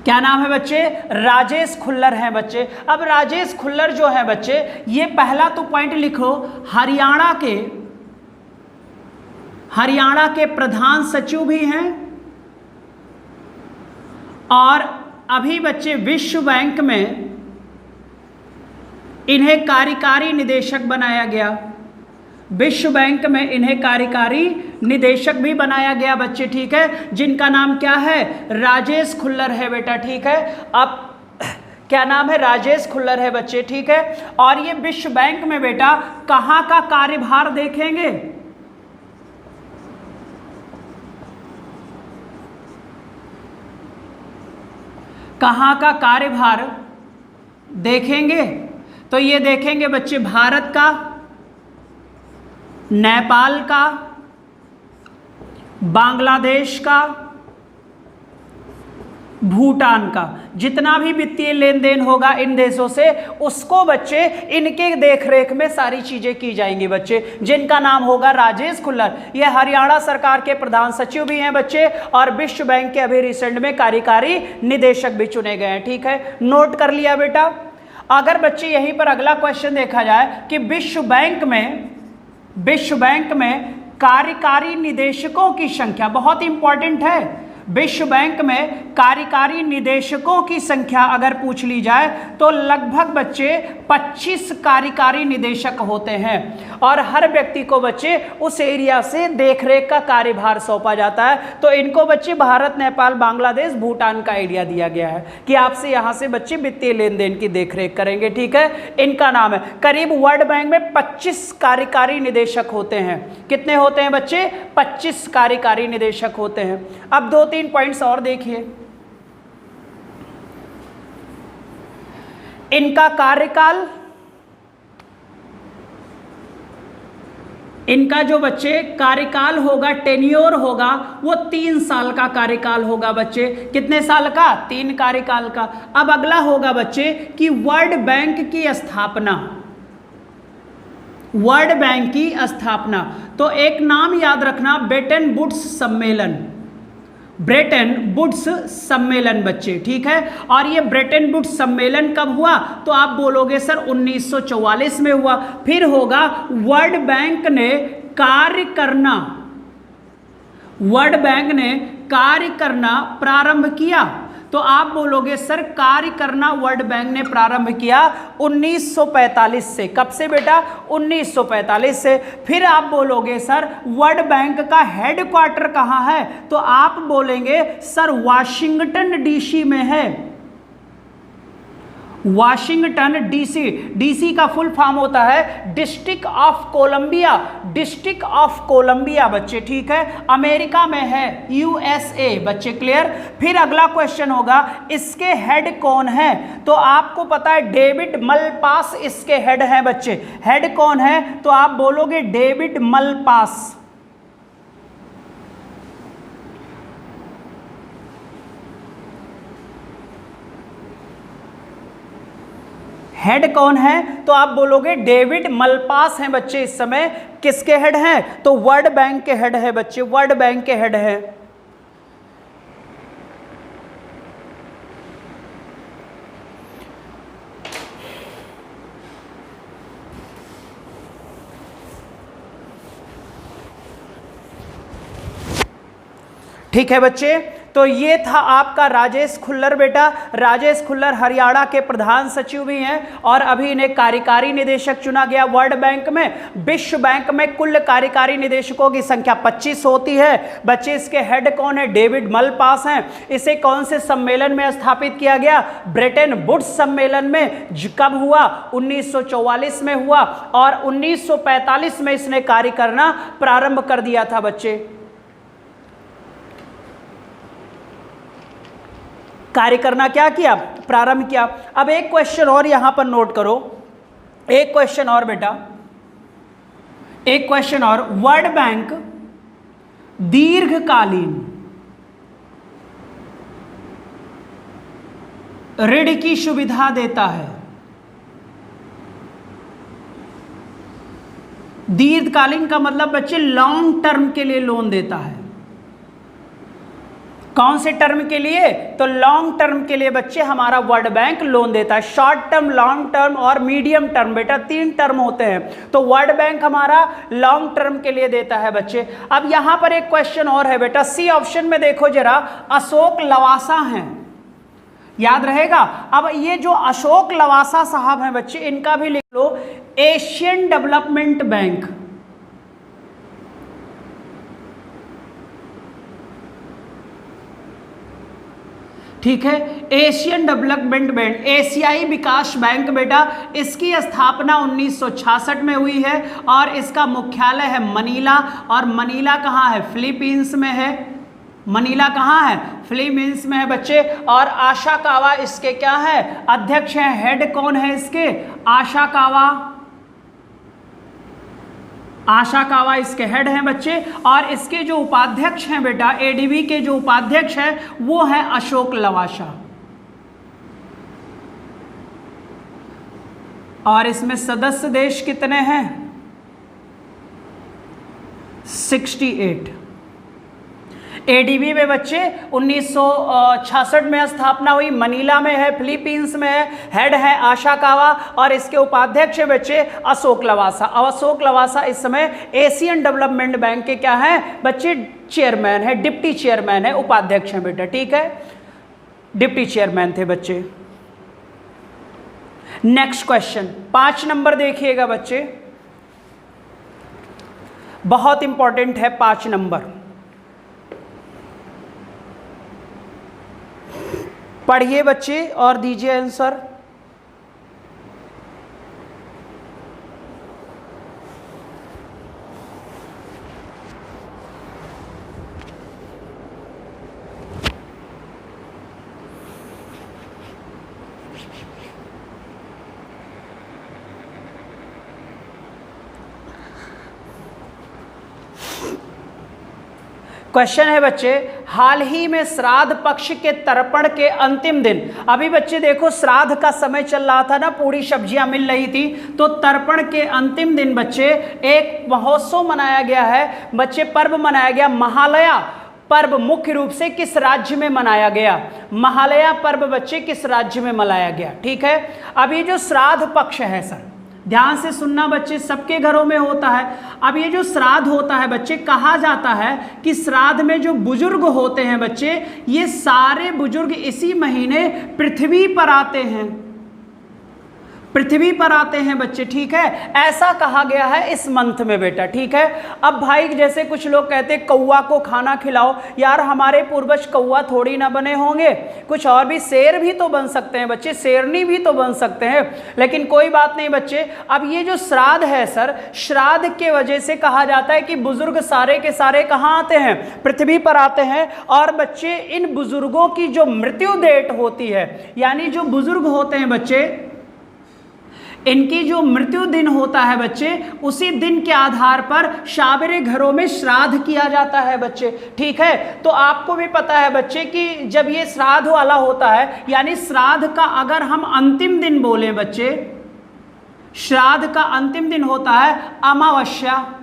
क्या नाम है बच्चे? राजेश खुल्लर हैं बच्चे। अब राजेश खुल्लर जो है बच्चे, ये पहला तो पॉइंट लिखो, हरियाणा के प्रधान सचिव भी हैं। और अभी बच्चे विश्व बैंक में इन्हें कार्यकारी निदेशक बनाया गया, विश्व बैंक में इन्हें कार्यकारी निदेशक भी बनाया गया बच्चे, ठीक है, जिनका नाम क्या है? राजेश खुल्लर है बेटा, ठीक है। अब क्या नाम है? राजेश खुल्लर है बच्चे, ठीक है। और ये विश्व बैंक में बेटा कहाँ का कार्यभार देखेंगे? कहाँ का कार्यभार देखेंगे? तो ये देखेंगे बच्चे भारत का, नेपाल का, बांग्लादेश का, भूटान का। जितना भी वित्तीय लेन देन होगा इन देशों से, उसको बच्चे इनके देखरेख में सारी चीजें की जाएंगी बच्चे, जिनका नाम होगा राजेश खुल्लर। ये हरियाणा सरकार के प्रधान सचिव भी हैं बच्चे, और विश्व बैंक के अभी रिसेंट में कार्यकारी निदेशक भी चुने गए हैं, ठीक है। नोट कर लिया बेटा। अगर बच्चे यहीं पर अगला क्वेश्चन देखा जाए कि विश्व बैंक में कार्यकारी निदेशकों की संख्या, बहुत इंपॉर्टेंट है, विश्व बैंक में कार्यकारी निदेशकों की संख्या अगर पूछ ली जाए तो लगभग बच्चे 25 कार्यकारी निदेशक होते हैं और हर व्यक्ति को बच्चे उस एरिया से देखरेख का कार्यभार सौंपा जाता है। तो इनको बच्चे भारत, नेपाल, बांग्लादेश, भूटान का एरिया दिया गया है कि आपसे यहां से बच्चे वित्तीय लेन देन की देखरेख करेंगे। ठीक है, इनका नाम है। करीब वर्ल्ड बैंक में 25 कार्यकारी निदेशक होते हैं। कितने होते हैं बच्चे? 25 कार्यकारी निदेशक होते हैं। अब 2-3 पॉइंट्स और देखिए। इनका कार्यकाल, इनका जो बच्चे कार्यकाल होगा, टेन्योर होगा, वो 3 साल का कार्यकाल होगा बच्चे। कितने साल का? 3 कार्यकाल का। अब अगला होगा बच्चे कि वर्ल्ड बैंक की स्थापना, वर्ल्ड बैंक की स्थापना। तो एक नाम याद रखना, ब्रेटन वुड्स सम्मेलन, ब्रेटन वुड्स सम्मेलन बच्चे। ठीक है, और ये ब्रेटन वुड्स सम्मेलन कब हुआ? तो आप बोलोगे सर 1944 में हुआ। फिर होगा वर्ल्ड बैंक ने कार्य करना, वर्ल्ड बैंक ने कार्य करना प्रारंभ किया। तो आप बोलोगे सर कार्य करना वर्ल्ड बैंक ने प्रारंभ किया 1945 से। कब से बेटा? 1945 से। फिर आप बोलोगे सर वर्ल्ड बैंक का हेडक्वार्टर कहाँ है? तो आप बोलेंगे सर वाशिंगटन डीसी में है, वाशिंगटन डीसी। डीसी का फुल फॉर्म होता है District of Columbia, District of Columbia बच्चे। ठीक है, अमेरिका में है, यूएसए बच्चे। क्लियर? फिर अगला क्वेश्चन होगा इसके हेड कौन है? तो आपको पता है डेविड मलपास इसके हेड हैं बच्चे। हेड कौन है? तो आप बोलोगे डेविड मलपास। हेड कौन है? तो आप बोलोगे डेविड मलपास हैं बच्चे। इस समय किसके हेड हैं? तो वर्ल्ड बैंक के हेड है बच्चे, वर्ल्ड बैंक के हेड है। ठीक है बच्चे, तो ये था आपका राजेश खुल्लर बेटा। राजेश खुल्लर हरियाणा के प्रधान सचिव भी हैं और अभी इन्हें कार्यकारी निदेशक चुना गया वर्ल्ड बैंक में। विश्व बैंक में कुल कार्यकारी निदेशकों की संख्या 25 होती है बच्चे। इसके हेड कौन है? डेविड मलपास हैं। इसे कौन से सम्मेलन में स्थापित किया गया? ब्रेटन वुड्स सम्मेलन में। कब हुआ? 1944 में हुआ और 1945 में इसने कार्य करना प्रारंभ कर दिया था बच्चे, कार्य करना क्या किया? प्रारंभ किया। अब एक क्वेश्चन और यहां पर नोट करो, एक क्वेश्चन और बेटा, एक क्वेश्चन और। वर्ल्ड बैंक दीर्घकालीन ऋण की सुविधा देता है। दीर्घकालीन का मतलब बच्चे लॉन्ग टर्म के लिए लोन देता है। कौन से टर्म के लिए? तो लॉन्ग टर्म के लिए बच्चे हमारा वर्ल्ड बैंक लोन देता है। शॉर्ट टर्म, लॉन्ग टर्म और मीडियम टर्म बेटा, 3 टर्म होते हैं। तो वर्ल्ड बैंक हमारा लॉन्ग टर्म के लिए देता है बच्चे। अब यहां पर एक क्वेश्चन और है बेटा, सी ऑप्शन में देखो जरा, अशोक लवासा हैं, याद रहेगा। अब ये जो अशोक लवासा साहब हैं बच्चे, इनका भी लिख लो, एशियन डेवलपमेंट बैंक। ठीक है, एशियन डेवलपमेंट बैंक, एशियाई विकास बैंक बेटा। इसकी स्थापना 1966 में हुई है और इसका मुख्यालय है मनीला। और मनीला कहाँ है? फिलीपींस में है। मनीला कहाँ है? फिलीपींस में है बच्चे। और आशा कावा इसके क्या है? अध्यक्ष हैं। हेड कौन है इसके? आशा कावा, आशा कावा इसके हेड हैं बच्चे। और इसके जो उपाध्यक्ष हैं बेटा, एडीबी के जो उपाध्यक्ष हैं वो हैं अशोक लवासा। और इसमें सदस्य देश कितने हैं? 68। एडीबी में बच्चे 1966 में स्थापना हुई, मनीला में है, फिलीपींस में है, हेड है आशा कावा और इसके उपाध्यक्ष है बच्चे अशोक लवासा। अब अशोक लवासा इस समय एशियन डेवलपमेंट बैंक के क्या है बच्चे चेयरमैन है, डिप्टी चेयरमैन है, उपाध्यक्ष है बेटा, ठीक है, डिप्टी चेयरमैन थे बच्चे। नेक्स्ट क्वेश्चन 5 नंबर देखिएगा बच्चे, बहुत इंपॉर्टेंट है 5 नंबर, पढ़िए बच्चे और दीजिए आंसर। क्वेश्चन है बच्चे, हाल ही में श्राद्ध पक्ष के तर्पण के अंतिम दिन, अभी बच्चे देखो श्राद्ध का समय चल रहा था ना, पूरी सब्जियां मिल रही थी, तो तर्पण के अंतिम दिन बच्चे एक महोत्सव मनाया गया है बच्चे, पर्व मनाया गया। महालया पर्व मुख्य रूप से किस राज्य में मनाया गया? महालया पर्व बच्चे किस राज्य में मनाया गया? ठीक है, अब ये जो श्राद्ध पक्ष है सर, ध्यान से सुनना बच्चे, सबके घरों में होता है। अब ये जो श्राद्ध होता है बच्चे, कहा जाता है कि श्राद्ध में जो बुजुर्ग होते हैं बच्चे, ये सारे बुजुर्ग इसी महीने पृथ्वी पर आते हैं, पृथ्वी पर आते हैं बच्चे, ठीक है, ऐसा कहा गया है इस मंथ में बेटा, ठीक है। अब भाई जैसे कुछ लोग कहते हैं कौवा को खाना खिलाओ, यार हमारे पूर्वज कौवा थोड़ी ना बने होंगे, कुछ और भी, शेर भी तो बन सकते हैं बच्चे, शेरनी भी तो बन सकते हैं, लेकिन कोई बात नहीं बच्चे। अब ये जो श्राद्ध है सर, श्राद्ध के वजह से कहा जाता है कि बुजुर्ग सारे के सारे कहाँ आते हैं? पृथ्वी पर आते हैं। और बच्चे इन बुजुर्गों की जो मृत्यु डेट होती है, यानी जो बुजुर्ग होते हैं बच्चे, इनकी जो मृत्यु दिन होता है बच्चे, उसी दिन के आधार पर साबरे घरों में श्राद्ध किया जाता है बच्चे, ठीक है। तो आपको भी पता है बच्चे कि जब ये श्राद्ध वाला होता है, यानी श्राद्ध का अगर हम अंतिम दिन बोले बच्चे, श्राद्ध का अंतिम दिन होता है अमावस्या,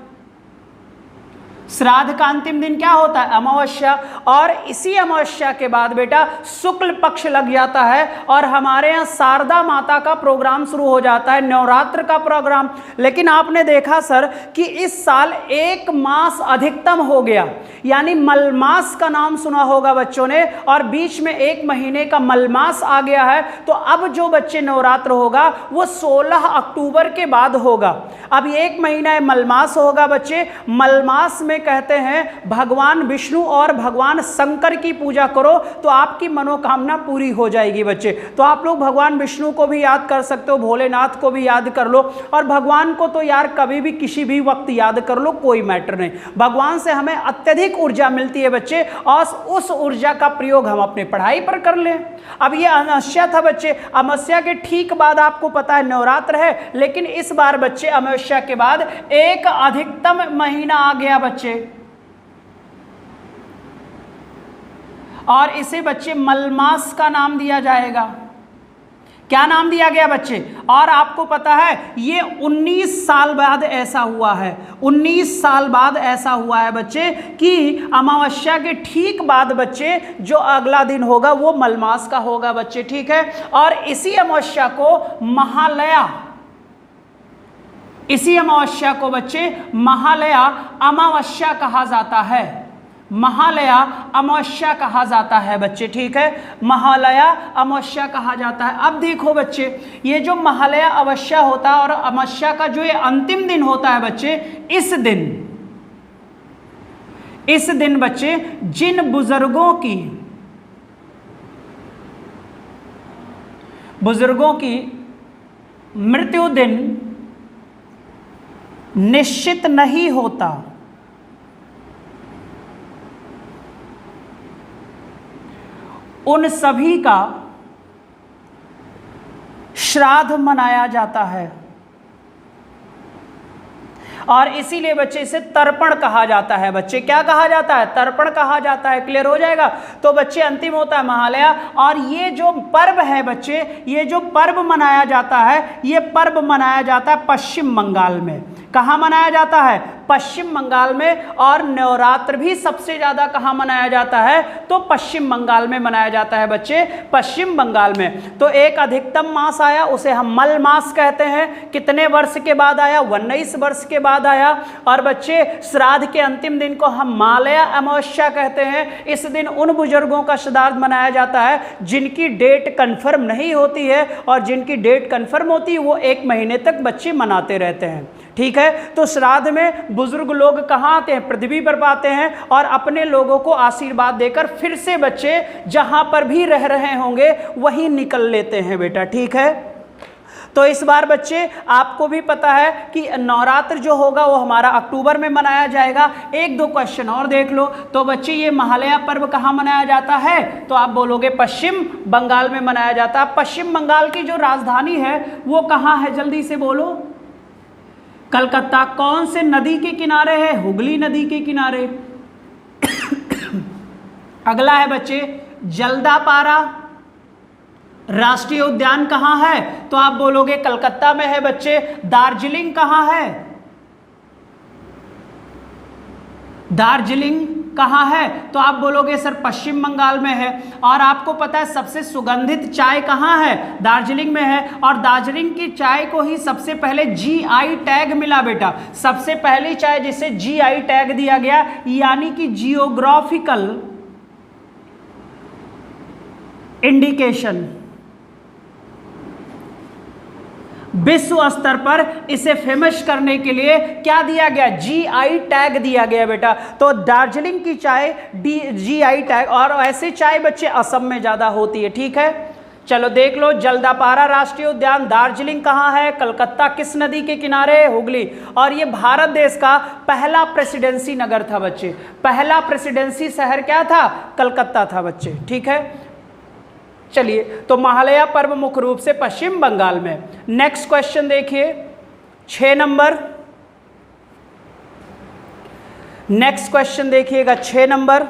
श्राद्ध का अंतिम दिन क्या होता है? अमावस्या। और इसी अमावस्या के बाद बेटा शुक्ल पक्ष लग जाता है और हमारे यहाँ शारदा माता का प्रोग्राम शुरू हो जाता है, नवरात्र का प्रोग्राम। लेकिन आपने देखा सर कि इस साल 1 मास अधिकतम हो गया, यानी मलमास का नाम सुना होगा बच्चों ने, और बीच में 1 महीने का मलमास आ गया है। तो अब जो बच्चे नवरात्र होगा वो 16 अक्टूबर के बाद होगा। अब 1 महीना मलमास होगा बच्चे, मलमास में कहते हैं भगवान विष्णु और भगवान शंकर की पूजा करो तो आपकी मनोकामना पूरी हो जाएगी बच्चे। तो आप लोग भगवान विष्णु को भी याद कर सकते हो, भोलेनाथ को भी याद कर लो, और भगवान को तो यार कभी भी किसी भी वक्त याद कर लो, कोई मैटर नहीं। भगवान से हमें अत्यधिक ऊर्जा मिलती है बच्चे, और उस ऊर्जा का प्रयोग हम अपने पढ़ाई पर कर लें। अब ये अमावस्या था बच्चे, अमावस्या के ठीक बाद आपको पता है नवरात्र है, लेकिन इस बार बच्चे अमावस्या के बाद एक अधिकतम महीना आ गया बच्चे, और इसे बच्चे मलमास का नाम दिया जाएगा। क्या नाम दिया गया बच्चे? और आपको पता है ये 19 साल बाद ऐसा हुआ है, 19 साल बाद ऐसा हुआ है बच्चे कि अमावस्या के ठीक बाद बच्चे जो अगला दिन होगा वो मलमास का होगा बच्चे, ठीक है। और इसी अमावस्या को महालया, इसी अमावस्या को बच्चे महालया अमावस्या कहा जाता है, महालया अमावस्या कहा जाता है बच्चे, ठीक है, महालया अमावस्या कहा जाता है। अब देखो बच्चे, ये जो महालया अमावस्या होता है और अमावस्या का जो ये अंतिम दिन होता है बच्चे, इस दिन बच्चे जिन बुजुर्गों की मृत्यु दिन निश्चित नहीं होता, उन सभी का श्राद्ध मनाया जाता है, और इसीलिए बच्चे इसे तर्पण कहा जाता है बच्चे। क्या कहा जाता है? तर्पण कहा जाता है। क्लियर हो जाएगा? तो बच्चे अंतिम होता है महालया, और ये जो पर्व है बच्चे, ये जो पर्व मनाया जाता है, ये पर्व मनाया जाता है पश्चिम बंगाल में। कहाँ मनाया जाता है? पश्चिम बंगाल में। और नवरात्र भी सबसे ज़्यादा कहाँ मनाया जाता है? तो पश्चिम बंगाल में मनाया जाता है बच्चे, पश्चिम बंगाल में। तो एक अधिकतम मास आया, उसे हम मल मास कहते हैं। कितने वर्ष के बाद आया? 19 वर्ष के बाद आया। और बच्चे श्राद्ध के अंतिम दिन को हम मालया अमावस्या कहते हैं। इस दिन उन बुजुर्गों का श्राद्ध मनाया जाता है जिनकी डेट कंफर्म नहीं होती है, और जिनकी डेट कंफर्म होती है वो 1 महीने तक बच्चे मनाते रहते हैं। ठीक है, तो श्राद्ध में बुजुर्ग लोग कहाँ आते हैं? पृथ्वी पर पाते हैं, और अपने लोगों को आशीर्वाद देकर फिर से बच्चे जहाँ पर भी रह रहे होंगे वहीं निकल लेते हैं बेटा। ठीक है, तो इस बार बच्चे आपको भी पता है कि नवरात्र जो होगा वो हमारा अक्टूबर में मनाया जाएगा। 1-2 क्वेश्चन और देख लो। तो बच्चे ये महालया पर्व कहाँ मनाया जाता है? तो आप बोलोगे पश्चिम बंगाल में मनाया जाता है। पश्चिम बंगाल की जो राजधानी है वो कहाँ है? जल्दी से बोलो। कलकत्ता। कौन से नदी के किनारे है? हुगली नदी के किनारे। अगला है बच्चे जल्दापारा राष्ट्रीय उद्यान कहाँ है? तो आप बोलोगे कलकत्ता में है बच्चे। दार्जिलिंग कहाँ है? दार्जिलिंग कहाँ है? तो आप बोलोगे सर पश्चिम बंगाल में है। और आपको पता है सबसे सुगंधित चाय कहाँ है? दार्जिलिंग में है। और दार्जिलिंग की चाय को ही सबसे पहले GI टैग मिला बेटा। सबसे पहली चाय जिसे GI टैग दिया गया, यानी कि जियोग्राफिकल इंडिकेशन। विश्व स्तर पर इसे फेमस करने के लिए क्या दिया गया? GI टैग दिया गया बेटा। तो दार्जिलिंग की चाय GI टैग। और ऐसे चाय बच्चे असम में ज़्यादा होती है। ठीक है, चलो देख लो। जल्दापारा राष्ट्रीय उद्यान, दार्जिलिंग कहाँ है? कलकत्ता। किस नदी के किनारे? हुगली। और ये भारत देश का पहला प्रेसिडेंसी नगर था बच्चे। पहला प्रेसिडेंसी शहर क्या था? कलकत्ता था बच्चे। ठीक है, चलिए, तो महालया पर्व मुख्य रूप से पश्चिम बंगाल में। नेक्स्ट क्वेश्चन देखिए, 6 नंबर। नेक्स्ट क्वेश्चन देखिएगा 6 नंबर।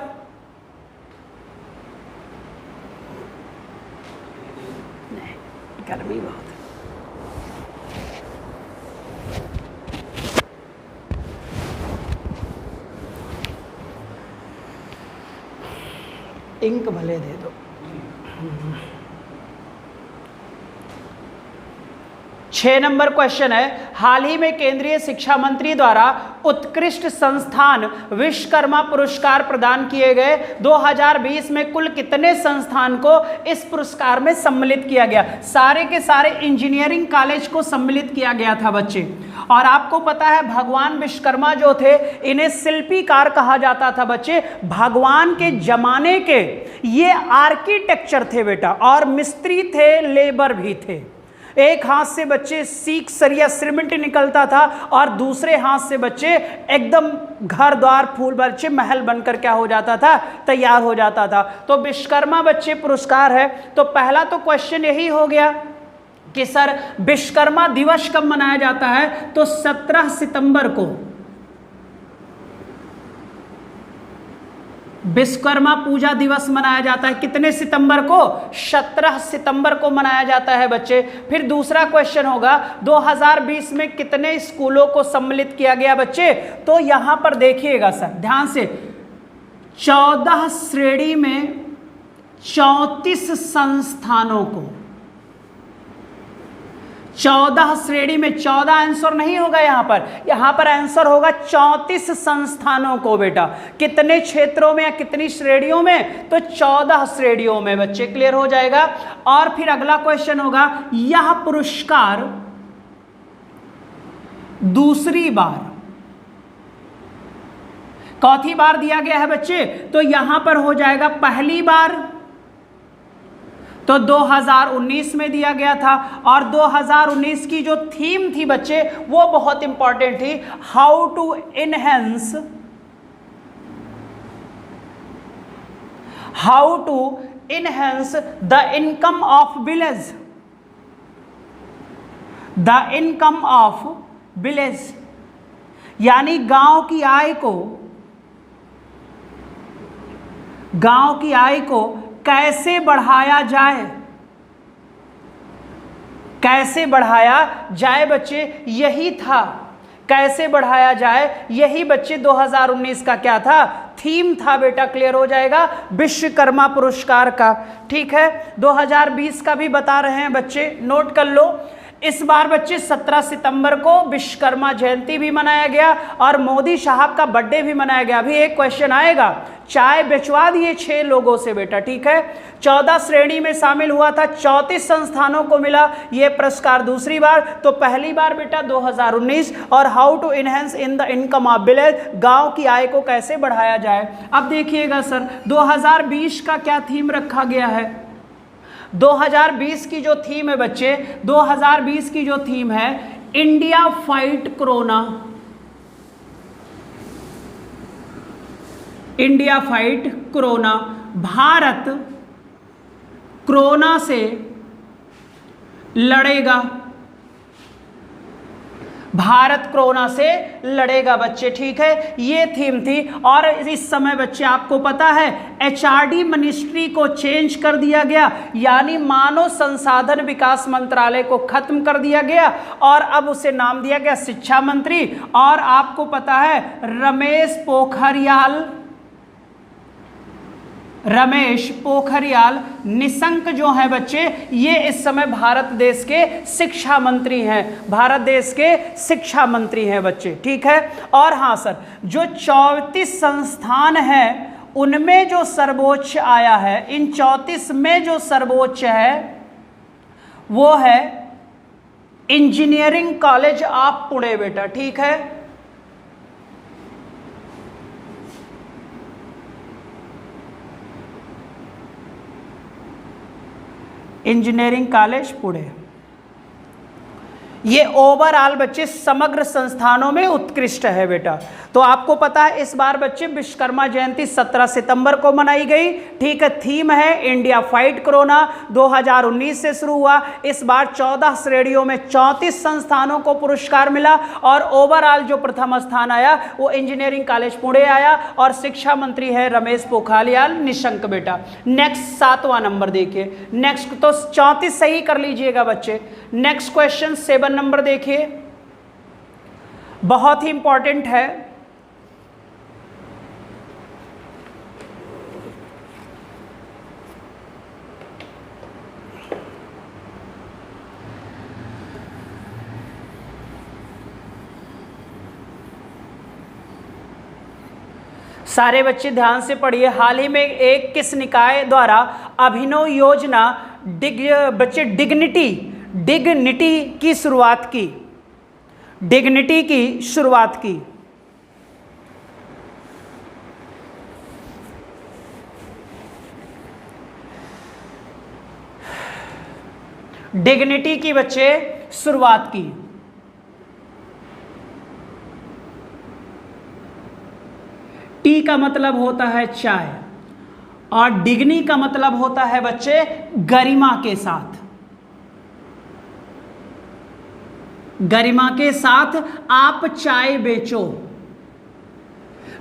गर्मी बहुत है। इंक भले दे दो। 6 नंबर क्वेश्चन है, हाल ही में केंद्रीय शिक्षा मंत्री द्वारा उत्कृष्ट संस्थान विश्वकर्मा पुरस्कार प्रदान किए गए। 2020 में कुल कितने संस्थान को इस पुरस्कार में सम्मिलित किया गया? सारे के सारे इंजीनियरिंग कॉलेज को सम्मिलित किया गया था बच्चे। और आपको पता है भगवान विश्वकर्मा जो थे, इन्हें शिल्पीकार कहा जाता था बच्चे। भगवान के जमाने के ये आर्किटेक्चर थे बेटा, और मिस्त्री थे, लेबर भी थे। एक हाथ से बच्चे सीख सरिया सीमेंट निकलता था, और दूसरे हाथ से बच्चे एकदम घर द्वार फूल बच्चे महल बनकर क्या हो जाता था? तैयार हो जाता था। तो विश्वकर्मा बच्चे पुरस्कार है। तो पहला तो क्वेश्चन यही हो गया कि सर विश्वकर्मा दिवस कब मनाया जाता है? तो 17 सितंबर को विश्वकर्मा पूजा दिवस मनाया जाता है। कितने सितंबर को? 17 सितंबर को मनाया जाता है बच्चे। फिर दूसरा क्वेश्चन होगा 2020 में कितने स्कूलों को सम्मिलित किया गया बच्चे? तो यहां पर देखिएगा सर ध्यान से, 14 श्रेणी में 34 संस्थानों को। 14 श्रेणी में 14 आंसर नहीं होगा यहां पर आंसर होगा 34 संस्थानों को बेटा। कितने क्षेत्रों में या कितनी श्रेणियों में? तो 14 श्रेणियों में बच्चे। क्लियर हो जाएगा। और फिर अगला क्वेश्चन होगा, यह पुरस्कार दूसरी बार चौथी बार दिया गया है बच्चे? तो यहां पर हो जाएगा पहली बार, तो 2019 में दिया गया था। और 2019 की जो थीम थी बच्चे वो बहुत इंपॉर्टेंट थी, how to enhance the income of village. The income of village यानी गांव की आय को कैसे बढ़ाया जाए, बच्चे। यही था कैसे बढ़ाया जाए, यही बच्चे 2019 का क्या था, थीम था बेटा। क्लियर हो जाएगा, विश्वकर्मा पुरस्कार का। ठीक है, 2020 का भी बता रहे हैं बच्चे, नोट कर लो। इस बार बच्चे 17 सितंबर को विश्वकर्मा जयंती भी मनाया गया और मोदी साहब का बर्थडे भी मनाया गया। अभी एक क्वेश्चन आएगा, चाय बेचवा दिए 6 लोगों से बेटा। ठीक है, 14 श्रेणी में शामिल हुआ था, 34 संस्थानों को मिला यह पुरस्कार दूसरी बार। तो पहली बार बेटा 2019। और how to enhance in the income of village, गांव की आय को कैसे बढ़ाया जाए। अब देखिएगा सर, 2020 का क्या थीम रखा गया है। 2020 की जो थीम है बच्चे, 2020 की जो थीम है, India fight corona. India fight corona, Bharat corona से लड़ेगा, भारत कोरोना से लड़ेगा बच्चे। ठीक है, ये थीम थी। और इस समय बच्चे आपको पता है एचआरडी मिनिस्ट्री को चेंज कर दिया गया, यानी मानव संसाधन विकास मंत्रालय को खत्म कर दिया गया और अब उसे नाम दिया गया शिक्षा मंत्री। और आपको पता है रमेश पोखरियाल निशंक जो है बच्चे, ये इस समय भारत देश के शिक्षा मंत्री हैं, भारत देश के शिक्षा मंत्री हैं बच्चे। ठीक है, और हाँ सर, जो 34 संस्थान हैं उनमें जो सर्वोच्च आया है, इन 34 में जो सर्वोच्च है वो है इंजीनियरिंग कॉलेज ऑफ पुणे बेटा। ठीक है, इंजीनियरिंग कॉलेज पुणे। ये ओवरऑल बच्चे समग्र संस्थानों में उत्कृष्ट है बेटा। तो आपको पता है इस बार बच्चे विश्वकर्मा जयंती 17 सितंबर को मनाई गई। ठीक है, थीम है इंडिया फाइट कोरोना। 2019 से शुरू हुआ, इस बार 14 श्रेणियों में 34 संस्थानों को पुरस्कार मिला और ओवरऑल जो प्रथम स्थान आया वो इंजीनियरिंग कॉलेज पुणे आया और शिक्षा मंत्री है रमेश पोखरियाल निशंक बेटा। नेक्स्ट 7वां नंबर देखिए, नेक्स्ट तो 34 सही कर लीजिएगा बच्चे। नेक्स्ट क्वेश्चन 7 नंबर देखिए, बहुत ही इंपॉर्टेंट है। सारे बच्चे ध्यान से पढ़िए। हाल ही में एक किस निकाय द्वारा अभिनव योजना डिग्निटी की शुरुआत की, डिग्निटी की शुरुआत की। डिग्निटी की बच्चे शुरुआत की। टी का मतलब होता है चाय और डिग्नी का मतलब होता है बच्चे गरिमा के साथ। गरिमा के साथ आप चाय बेचो,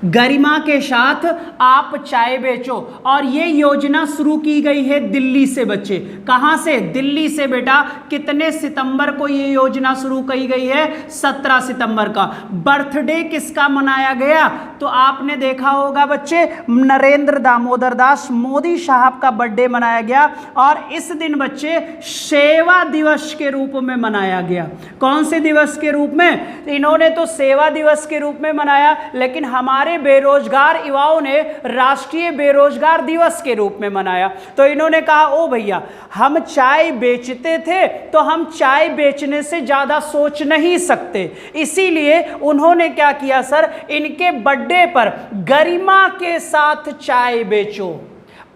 गरिमा के साथ आप चाय बेचो। और ये योजना शुरू की गई है दिल्ली से बच्चे। कहां से? दिल्ली से बेटा। कितने सितंबर को ये योजना शुरू की गई है? 17 सितंबर का। बर्थडे किसका मनाया गया? तो आपने देखा होगा बच्चे, नरेंद्र दामोदर दास मोदी साहब का बर्थडे मनाया गया और इस दिन बच्चे सेवा दिवस के रूप में मनाया गया। कौन से दिवस के रूप में? इन्होंने तो सेवा दिवस के रूप में मनाया, लेकिन हमारे बेरोजगार युवाओं ने राष्ट्रीय बेरोजगार दिवस के रूप में मनाया। तो इन्होंने कहा, ओ भैया, हम चाय बेचते थे तो हम चाय बेचने से ज्यादा सोच नहीं सकते, इसीलिए उन्होंने क्या किया सर, इनके बर्थडे पर गरिमा के साथ चाय बेचो।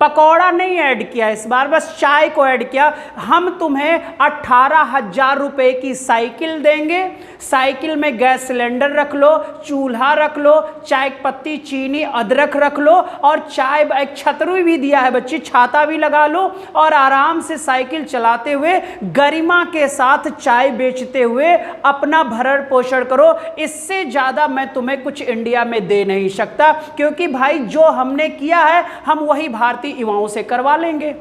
पकौड़ा नहीं ऐड किया इस बार, बस चाय को ऐड किया। हम तुम्हें 18,000 रुपए की साइकिल देंगे, साइकिल में गैस सिलेंडर रख लो, चूल्हा रख लो, चाय पत्ती, चीनी, अदरक रख लो और चाय, एक छतरी भी दिया है बच्ची, छाता भी लगा लो और आराम से साइकिल चलाते हुए गरिमा के साथ चाय बेचते हुए अपना भरण पोषण करो। इससे ज़्यादा मैं तुम्हें कुछ इंडिया में दे नहीं सकता, क्योंकि भाई जो हमने किया है हम वही भारतीय युवाओं से करवा लेंगे।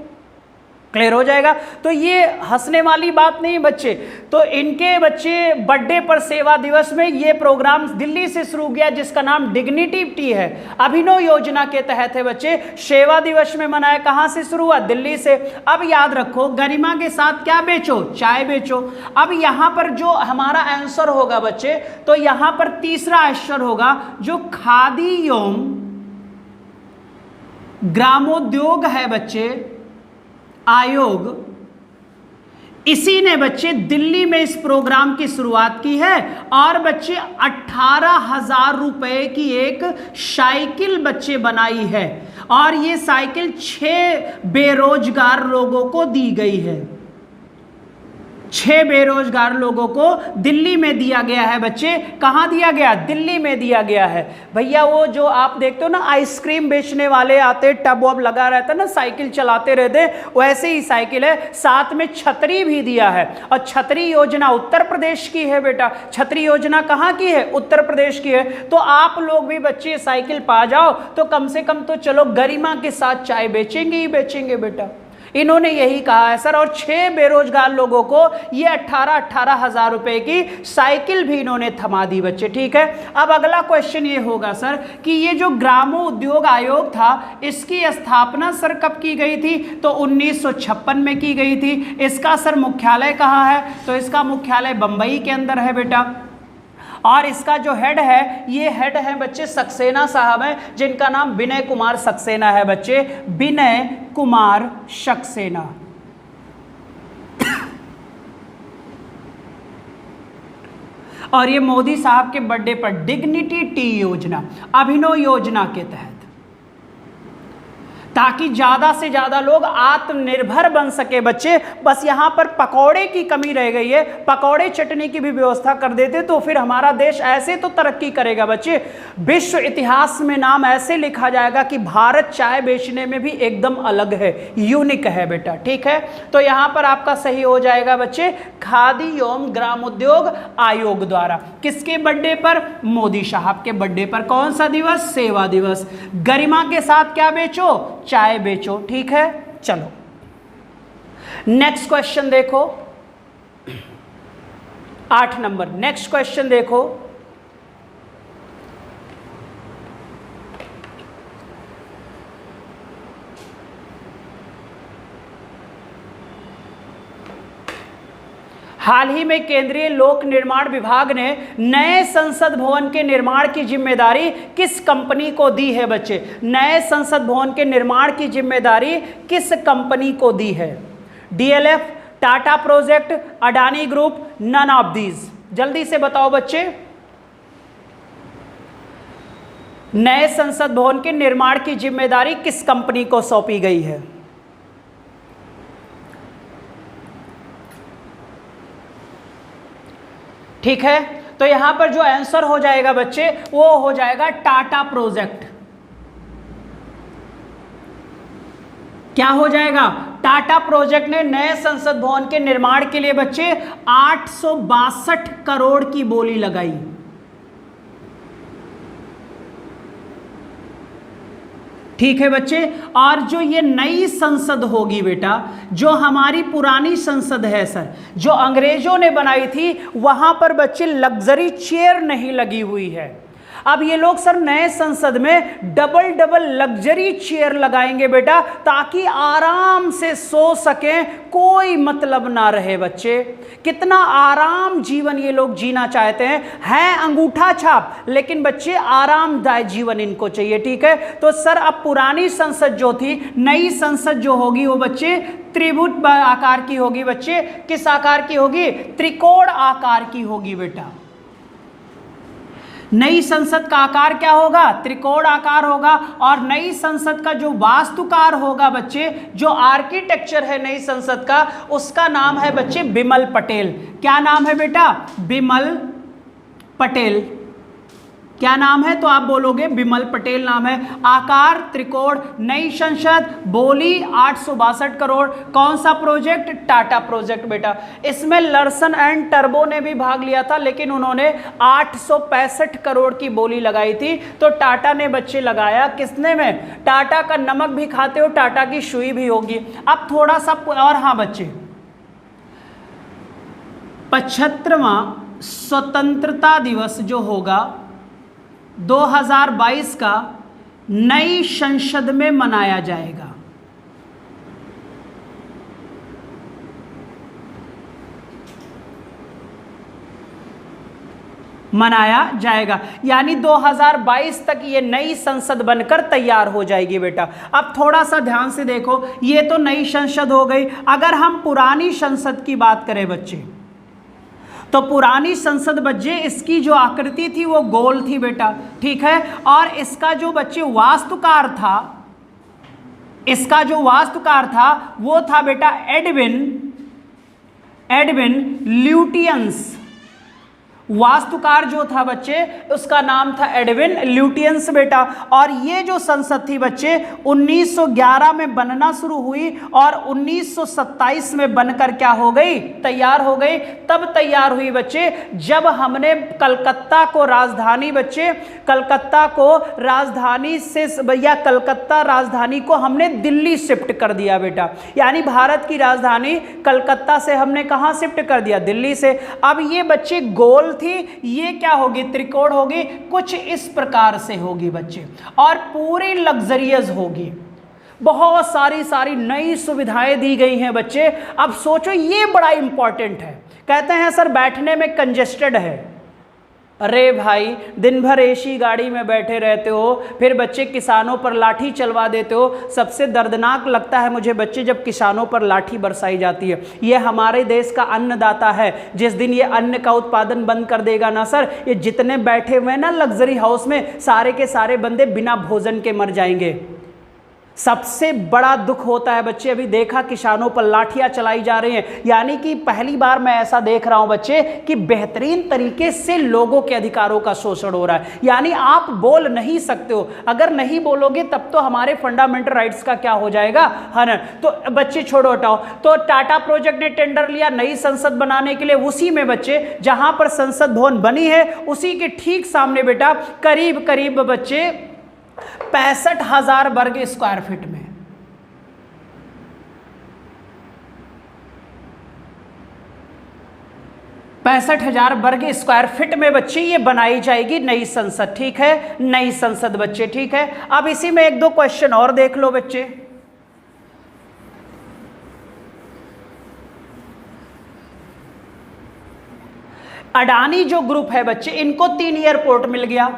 क्लियर हो जाएगा। तो ये हंसने वाली बात नहीं बच्चे। तो इनके बच्चे बर्थडे पर सेवा दिवस में ये प्रोग्राम दिल्ली से शुरू किया जिसका नाम डिग्निटी टी है, अभिनव योजना के तहत है बच्चे। सेवा दिवस में मनाया, कहां से शुरू हुआ? दिल्ली से। अब याद रखो, गरिमा के साथ क्या बेचो? चाय बेचो। अब यहां पर जो हमारा आंसर होगा बच्चे, तो यहां पर तीसरा आंसर होगा जो खादी एवं ग्रामोद्योग है बच्चे आयोग, इसी ने बच्चे दिल्ली में इस प्रोग्राम की शुरुआत की है। और बच्चे 18,000 रुपए की एक साइकिल बच्चे बनाई है और ये साइकिल 6 बेरोजगार लोगों को दी गई है। 6 बेरोजगार लोगों को दिल्ली में दिया गया है बच्चे। कहां दिया गया? दिल्ली में दिया गया है। भैया वो जो आप देखते हो ना आइसक्रीम बेचने वाले आते, टब वब लगा रहता है ना, साइकिल चलाते रहते, वैसे ही साइकिल है। साथ में छतरी भी दिया है। और छतरी योजना उत्तर प्रदेश की है बेटा। छतरी योजना कहां की है? उत्तर प्रदेश की है। तो आप लोग भी बच्चे साइकिल पा जाओ तो कम से कम तो चलो गरिमा के साथ चाय बेचेंगे ही बेचेंगे बेटा। इन्होंने यही कहा है सर। और 6 बेरोजगार लोगों को ये 18,000 रुपए की साइकिल भी इन्होंने थमा दी बच्चे। ठीक है। अब अगला क्वेश्चन ये होगा सर कि ये जो ग्रामोद्योग आयोग था इसकी स्थापना सर कब की गई थी? तो 1956 में की गई थी। इसका सर मुख्यालय कहाँ है? तो इसका मुख्यालय बंबई के अंदर है बेटा। और इसका जो हेड है, ये हेड है बच्चे सक्सेना साहब हैं, जिनका नाम विनय कुमार सक्सेना है बच्चे। विनय कुमार सक्सेना। और ये मोदी साहब के बर्थडे पर डिग्निटी टी योजना, अभिनव योजना के तहत, ताकि ज्यादा से ज्यादा लोग आत्मनिर्भर बन सके बच्चे। बस यहां पर पकौड़े की कमी रह गई है, पकौड़े चटनी की भी व्यवस्था कर देते तो फिर हमारा देश ऐसे तो तरक्की करेगा बच्चे। विश्व इतिहास में नाम ऐसे लिखा जाएगा कि भारत चाय बेचने में भी एकदम अलग है, यूनिक है बेटा। ठीक है। तो यहां पर आपका सही हो जाएगा बच्चे खादी एवं ग्रामोद्योग आयोग द्वारा। किसके बर्थडे पर? मोदी साहब के बर्थडे पर। कौन सा दिवस? सेवा दिवस। गरिमा के साथ क्या बेचो? चाय बेचो। ठीक है। चलो नेक्स्ट क्वेश्चन देखो, 8 नंबर। नेक्स्ट क्वेश्चन देखो, हाल ही में केंद्रीय लोक निर्माण विभाग ने नए संसद भवन के निर्माण की जिम्मेदारी किस कंपनी को दी है बच्चे? नए संसद भवन के निर्माण की जिम्मेदारी किस कंपनी को दी है? DLF, Tata project, Adani group, none of these. जल्दी से बताओ बच्चे। नए संसद भवन के निर्माण की जिम्मेदारी किस कंपनी को सौंपी गई है? ठीक है। तो यहां पर जो आंसर हो जाएगा बच्चे वो हो जाएगा टाटा प्रोजेक्ट। क्या हो जाएगा? टाटा प्रोजेक्ट ने नए संसद भवन के निर्माण के लिए बच्चे 862 करोड़ की बोली लगाई। ठीक है बच्चे। और जो ये नई संसद होगी बेटा, जो हमारी पुरानी संसद है सर, जो अंग्रेजों ने बनाई थी, वहां पर बच्चे लग्जरी चेयर नहीं लगी हुई है। अब ये लोग सर नए संसद में डबल लग्जरी चेयर लगाएंगे बेटा, ताकि आराम से सो सकें, कोई मतलब ना रहे बच्चे। कितना आराम जीवन ये लोग जीना चाहते हैं अंगूठा छाप, लेकिन बच्चे आरामदायक जीवन इनको चाहिए। ठीक है। तो सर अब पुरानी संसद जो थी, नई संसद जो होगी वो बच्चे त्रिभुज आकार की होगी बच्चे। किस आकार की होगी? त्रिकोण आकार की होगी बेटा। नई संसद का आकार क्या होगा? त्रिकोण आकार होगा। और नई संसद का जो वास्तुकार होगा बच्चे, जो आर्किटेक्चर है नई संसद का, उसका नाम है बच्चे बिमल पटेल। क्या नाम है बेटा? बिमल पटेल। क्या नाम है? तो आप बोलोगे बिमल पटेल नाम है। आकार त्रिकोण, नई संसद, बोली 862 करोड़। कौन सा प्रोजेक्ट? टाटा प्रोजेक्ट बेटा। इसमें लर्सन एंड टर्बो ने भी भाग लिया था, लेकिन उन्होंने 865 करोड़ की बोली लगाई थी। तो टाटा ने बच्चे लगाया किसने में? टाटा का नमक भी खाते हो, टाटा की सुई भी होगी। अब थोड़ा सा और, हाँ बच्चे, 75वां स्वतंत्रता दिवस जो होगा 2022 का, नई संसद में मनाया जाएगा। मनाया जाएगा, यानी 2022 तक ये नई संसद बनकर तैयार हो जाएगी बेटा। अब थोड़ा सा ध्यान से देखो, ये तो नई संसद हो गई। अगर हम पुरानी संसद की बात करें बच्चे, तो पुरानी संसद बच्चे इसकी जो आकृति थी वो गोल थी बेटा, ठीक है। और इसका जो बच्चे वास्तुकार था, इसका जो वास्तुकार था वो था बेटा एडविन ल्यूटियंस। वास्तुकार जो था बच्चे उसका नाम था एडविन ल्यूटियंस बेटा। और ये जो संसद थी बच्चे 1911 में बनना शुरू हुई और 1927 में बनकर क्या हो गई? तैयार हो गई। तब तैयार हुई बच्चे जब हमने कलकत्ता को राजधानी, बच्चे कलकत्ता को राजधानी से, या कलकत्ता राजधानी को हमने दिल्ली शिफ्ट कर दिया बेटा। यानी भारत की राजधानी कलकत्ता से हमने कहां शिफ्ट कर दिया? दिल्ली से। अब ये बच्चे गोल थी, ये क्या होगी? त्रिकोण होगी, कुछ इस प्रकार से होगी बच्चे, और पूरी लग्जरियस होगी। बहुत सारी नई सुविधाएं दी गई हैं बच्चे। अब सोचो, ये बड़ा इंपॉर्टेंट है। कहते हैं सर बैठने में कंजेस्टेड है। अरे भाई, दिन भर एसी गाड़ी में बैठे रहते हो, फिर बच्चे किसानों पर लाठी चलवा देते हो। सबसे दर्दनाक लगता है मुझे बच्चे जब किसानों पर लाठी बरसाई जाती है। ये हमारे देश का अन्नदाता है। जिस दिन ये अन्न का उत्पादन बंद कर देगा ना सर, ये जितने बैठे हुए ना लग्जरी हाउस में, सारे के सारे बंदे बिना भोजन के मर जाएंगे। सबसे बड़ा दुख होता है बच्चे, अभी देखा किसानों पर लाठियां चलाई जा रही हैं। यानी कि पहली बार मैं ऐसा देख रहा हूं बच्चे कि बेहतरीन तरीके से लोगों के अधिकारों का शोषण हो रहा है। यानी आप बोल नहीं सकते हो, अगर नहीं बोलोगे तब तो हमारे फंडामेंटल राइट्स का क्या हो जाएगा? हनन। तो बच्चे छोड़ो हटाओ। तो टाटा प्रोजेक्ट ने टेंडर लिया नई संसद बनाने के लिए। उसी में बच्चे जहां पर संसद भवन बनी है उसी के ठीक सामने बेटा करीब करीब बच्चे 65,000 वर्ग स्क्वायर फीट में, 65,000 वर्ग स्क्वायर फीट में बच्चे ये बनाई जाएगी नई संसद, ठीक है। नई संसद बच्चे, ठीक है। अब इसी में एक दो क्वेश्चन और देख लो बच्चे। अडानी जो ग्रुप है बच्चे, इनको 3 एयरपोर्ट मिल गया।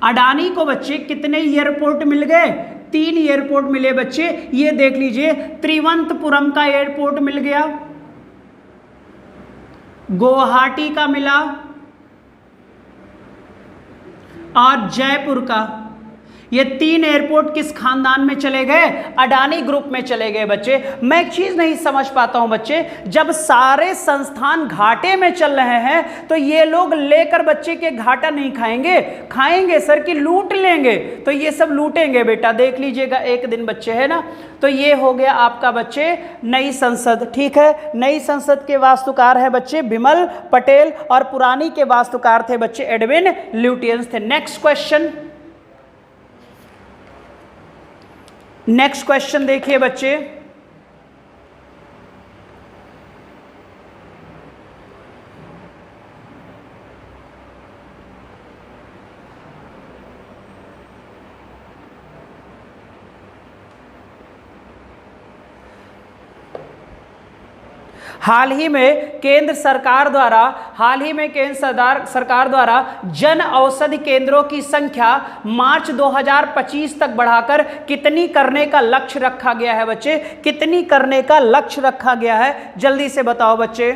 अडानी को बच्चे कितने एयरपोर्ट मिल गए? 3 एयरपोर्ट मिले बच्चे। ये देख लीजिए, त्रिवंतपुरम का एयरपोर्ट मिल गया, गुवाहाटी का मिला और जयपुर का। ये 3 एयरपोर्ट किस खानदान में चले गए? अडानी ग्रुप में चले गए बच्चे। मैं एक चीज नहीं समझ पाता हूं बच्चे, जब सारे संस्थान घाटे में चल रहे हैं तो ये लोग लेकर बच्चे के घाटा नहीं खाएंगे, खाएंगे सर कि लूट लेंगे। तो ये सब लूटेंगे बेटा, देख लीजिएगा एक दिन बच्चे, है ना। तो ये हो गया आपका बच्चे नई संसद, ठीक है। नई संसद के वास्तुकार है बच्चे बिमल पटेल और पुरानी के वास्तुकार थे बच्चे एडविन ल्यूटियंस थे। नेक्स्ट क्वेश्चन, नेक्स्ट क्वेश्चन देखिए बच्चे। हाल ही में केंद्र सरकार द्वारा जन औषधि केंद्रों की संख्या मार्च 2025 तक बढ़ाकर कितनी करने का लक्ष्य रखा गया है बच्चे? कितनी करने का लक्ष्य रखा गया है? जल्दी से बताओ बच्चे।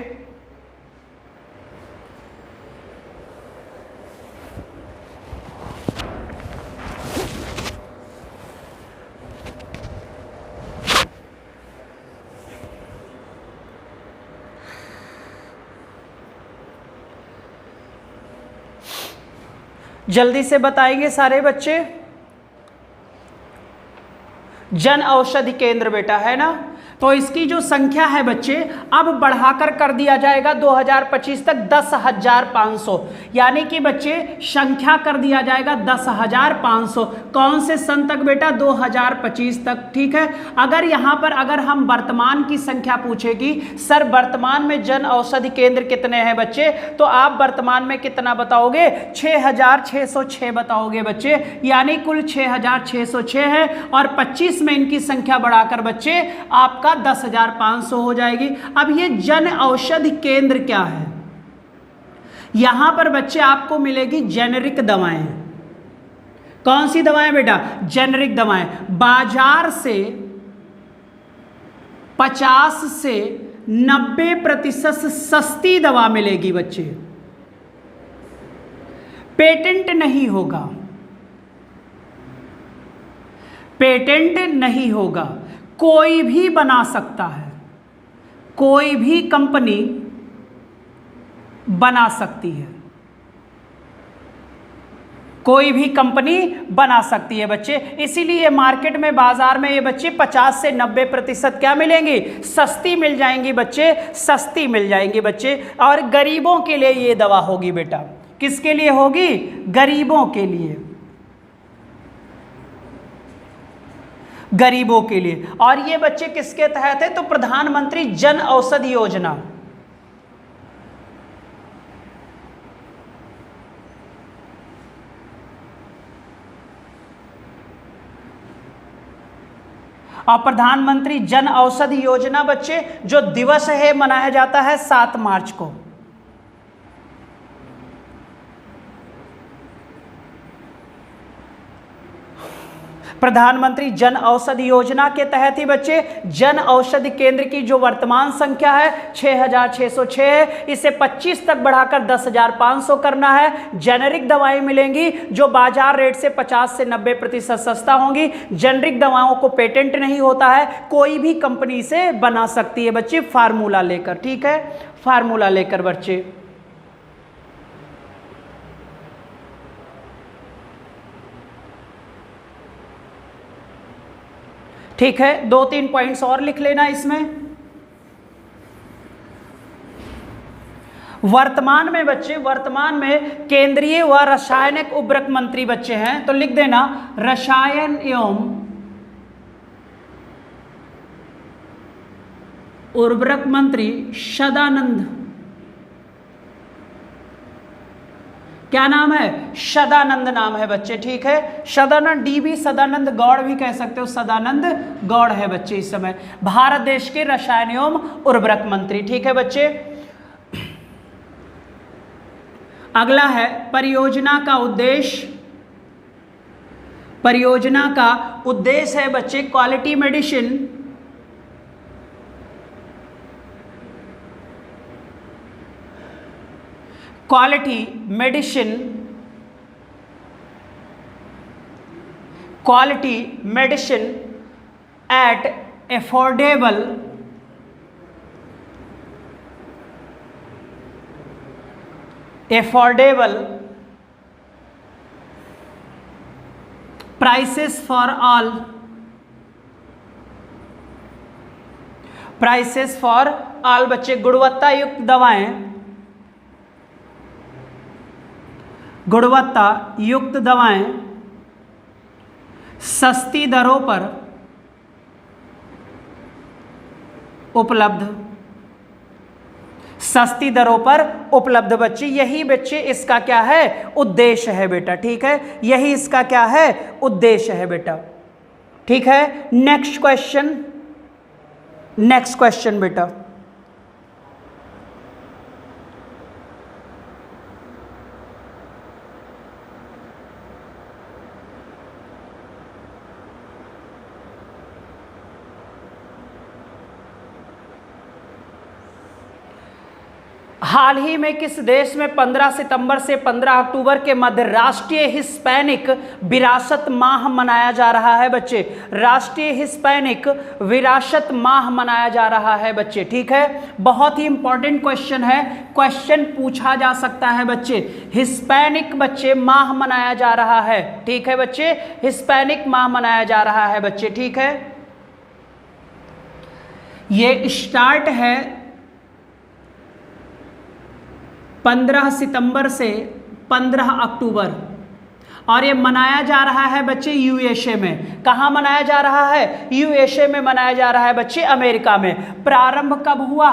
जल्दी से बताएंगे सारे बच्चे। जन औषधि केंद्र बेटा है ना, तो इसकी जो संख्या है बच्चे अब बढ़ाकर कर दिया जाएगा 2025 तक 10,500, यानी कि बच्चे संख्या कर दिया जाएगा 10,500। कौन से सन तक बेटा? 2025 तक। ठीक है, अगर यहाँ पर अगर हम वर्तमान की संख्या पूछेगी, सर वर्तमान में जन औषधि केंद्र कितने हैं बच्चे, तो आप वर्तमान में कितना बताओगे? 6,606 बताओगे बच्चे, यानी कुल 6,606 है और 25 में इनकी संख्या बढ़ाकर बच्चे आपका 10,500 हो जाएगी। अब ये जन औषधि केंद्र क्या है? यहां पर बच्चे आपको मिलेगी जेनेरिक दवाएं। कौन सी दवाएं बेटा? जेनेरिक दवाएं। बाजार से 50 से 90% सस्ती दवा मिलेगी बच्चे, पेटेंट नहीं होगा, पेटेंट नहीं होगा, कोई भी बना सकता है, कोई भी कंपनी बना सकती है, कोई भी कंपनी बना सकती है बच्चे। इसीलिए मार्केट में बाजार में ये बच्चे 50 से 90% क्या मिलेंगी? सस्ती मिल जाएंगी बच्चे, सस्ती मिल जाएंगी बच्चे। और गरीबों के लिए ये दवा होगी बेटा। किसके लिए होगी? गरीबों के लिए, गरीबों के लिए। और ये बच्चे किसके तहत है? तो प्रधानमंत्री जन औषधि योजना। और प्रधानमंत्री जन औषधि योजना बच्चे जो दिवस है मनाया जाता है 7 मार्च को। प्रधानमंत्री जन औषधि योजना के तहत ही बच्चे जन औषधि केंद्र की जो वर्तमान संख्या है 6,606 है, इसे 25 तक बढ़ाकर 10,500 करना है। जेनेरिक दवाएं मिलेंगी जो बाजार रेट से 50 से 90% सस्ता होंगी। जेनेरिक दवाओं को पेटेंट नहीं होता है, कोई भी कंपनी से बना सकती है बच्चे फार्मूला लेकर। ठीक है, फार्मूला लेकर बच्चे। ठीक है, 2-3 पॉइंट्स और लिख लेना इसमें। वर्तमान में बच्चे, वर्तमान में केंद्रीय व रासायनिक उर्वरक मंत्री बच्चे हैं, तो लिख देना रसायन एवं उर्वरक मंत्री सदानंद। क्या नाम है? सदानंद नाम है बच्चे। ठीक है, सदानंद, डीबी सदानंद गौड़ भी कह सकते हो, सदानंद गौड़ है बच्चे इस समय भारत देश के रसायन एवं उर्वरक मंत्री। ठीक है बच्चे, अगला है परियोजना का उद्देश्य। परियोजना का उद्देश्य है बच्चे quality medicine, quality medicine, quality medicine at affordable prices for all, prices for all बच्चे। गुणवत्ता युक्त दवाएं, गुणवत्ता युक्त दवाएं सस्ती दरों पर उपलब्ध, सस्ती दरों पर उपलब्ध बच्चे। यही बच्चे इसका क्या है? उद्देश्य है बेटा। ठीक है, यही इसका क्या है? उद्देश्य है बेटा। ठीक है, नेक्स्ट क्वेश्चन, नेक्स्ट क्वेश्चन बेटा। हाल ही में किस देश में 15 सितंबर से 15 अक्टूबर के मध्य राष्ट्रीय हिस्पैनिक विरासत माह मनाया जा रहा है बच्चे? राष्ट्रीय हिस्पैनिक विरासत माह मनाया जा रहा है बच्चे, ठीक है। बहुत ही इंपॉर्टेंट क्वेश्चन है, क्वेश्चन पूछा जा सकता है बच्चे। हिस्पैनिक बच्चे माह मनाया जा रहा है, ठीक है बच्चे, हिस्पैनिक माह मनाया जा रहा है बच्चे, ठीक है। ये स्टार्ट है 15 सितंबर से 15 अक्टूबर और ये मनाया जा रहा है बच्चे यूएसए में। कहाँ मनाया जा रहा है? यूएसए में मनाया जा रहा है बच्चे, अमेरिका में। प्रारंभ कब हुआ?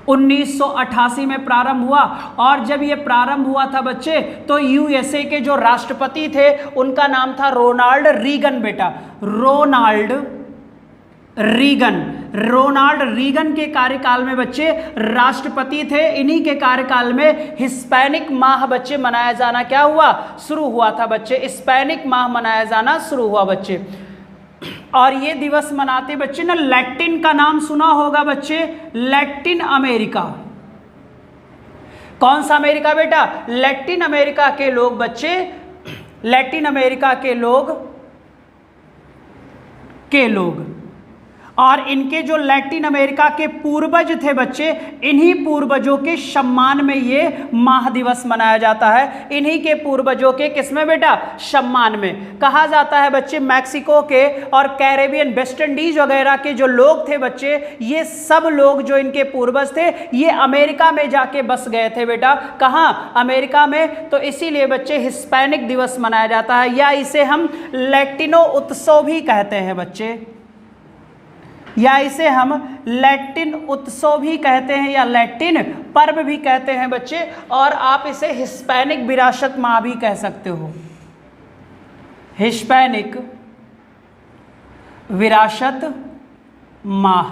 1988 में प्रारंभ हुआ। और जब ये प्रारंभ हुआ था बच्चे तो यूएसए के जो राष्ट्रपति थे उनका नाम था रोनाल्ड रीगन बेटा, रोनाल्ड रीगन के कार्यकाल में बच्चे राष्ट्रपति थे। इन्हीं के कार्यकाल में हिस्पैनिक माह बच्चे मनाया जाना क्या हुआ? शुरू हुआ था बच्चे, हिस्पैनिक माह मनाया जाना शुरू हुआ बच्चे। और ये दिवस मनाते बच्चे ना, लैटिन का नाम सुना होगा बच्चे, लैटिन अमेरिका। कौन सा अमेरिका बेटा? लैटिन अमेरिका के लोग बच्चे, लैटिन अमेरिका के लोग और इनके जो लैटिन अमेरिका के पूर्वज थे बच्चे, इन्हीं पूर्वजों के सम्मान में ये माह दिवस मनाया जाता है। इन्हीं के पूर्वजों के किसमें बेटा? सम्मान में। कहा जाता है बच्चे मैक्सिको के और कैरेबियन, वेस्ट इंडीज वगैरह के जो लोग थे बच्चे, ये सब लोग जो इनके पूर्वज थे ये अमेरिका में जाके बस गए थे बेटा। कहाँ? अमेरिका में। तो इसीलिए बच्चे हिस्पैनिक दिवस मनाया जाता है, या इसे हम लैटिनो उत्सव भी कहते हैं बच्चे, या इसे हम लैटिन उत्सव भी कहते हैं, या लैटिन पर्व भी कहते हैं बच्चे। और आप इसे हिस्पैनिक विरासत माह भी कह सकते हो, हिस्पैनिक विरासत माह,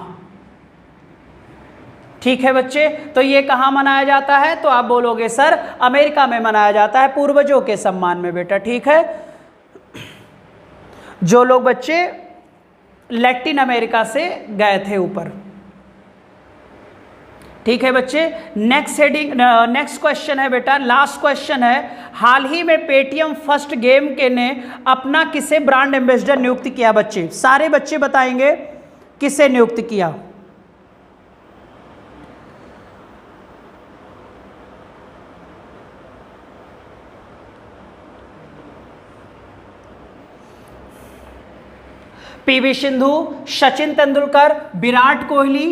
ठीक है बच्चे। तो ये कहाँ मनाया जाता है? तो आप बोलोगे सर अमेरिका में मनाया जाता है, पूर्वजों के सम्मान में बेटा, ठीक है। जो लोग बच्चे लैटिन अमेरिका से गए थे ऊपर, ठीक है बच्चे। नेक्स्ट क्वेश्चन है बेटा, लास्ट क्वेश्चन है। हाल ही में पेटीएम फर्स्ट गेम के ने अपना किसे ब्रांड एम्बेसडर नियुक्त किया बच्चे? सारे बच्चे बताएंगे किसे नियुक्त किया। पीवी सिंधु, सचिन तेंदुलकर, विराट कोहली।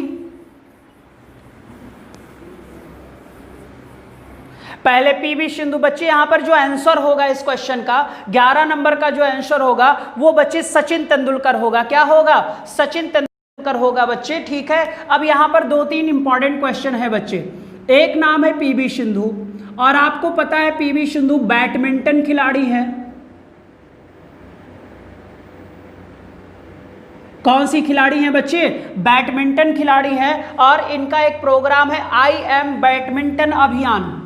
पहले पीवी सिंधु बच्चे, यहां पर जो आंसर होगा इस क्वेश्चन का 11 नंबर का जो आंसर होगा वो बच्चे सचिन तेंदुलकर होगा। क्या होगा? सचिन तेंदुलकर होगा बच्चे, ठीक है। अब यहां पर 2-3 इंपॉर्टेंट क्वेश्चन है बच्चे। एक नाम है पीवी सिंधु और आपको पता है पीवी सिंधु बैडमिंटन खिलाड़ी है। कौन सी खिलाड़ी हैं बच्चे? बैडमिंटन खिलाड़ी हैं। और इनका एक प्रोग्राम है आई एम बैडमिंटन अभियान।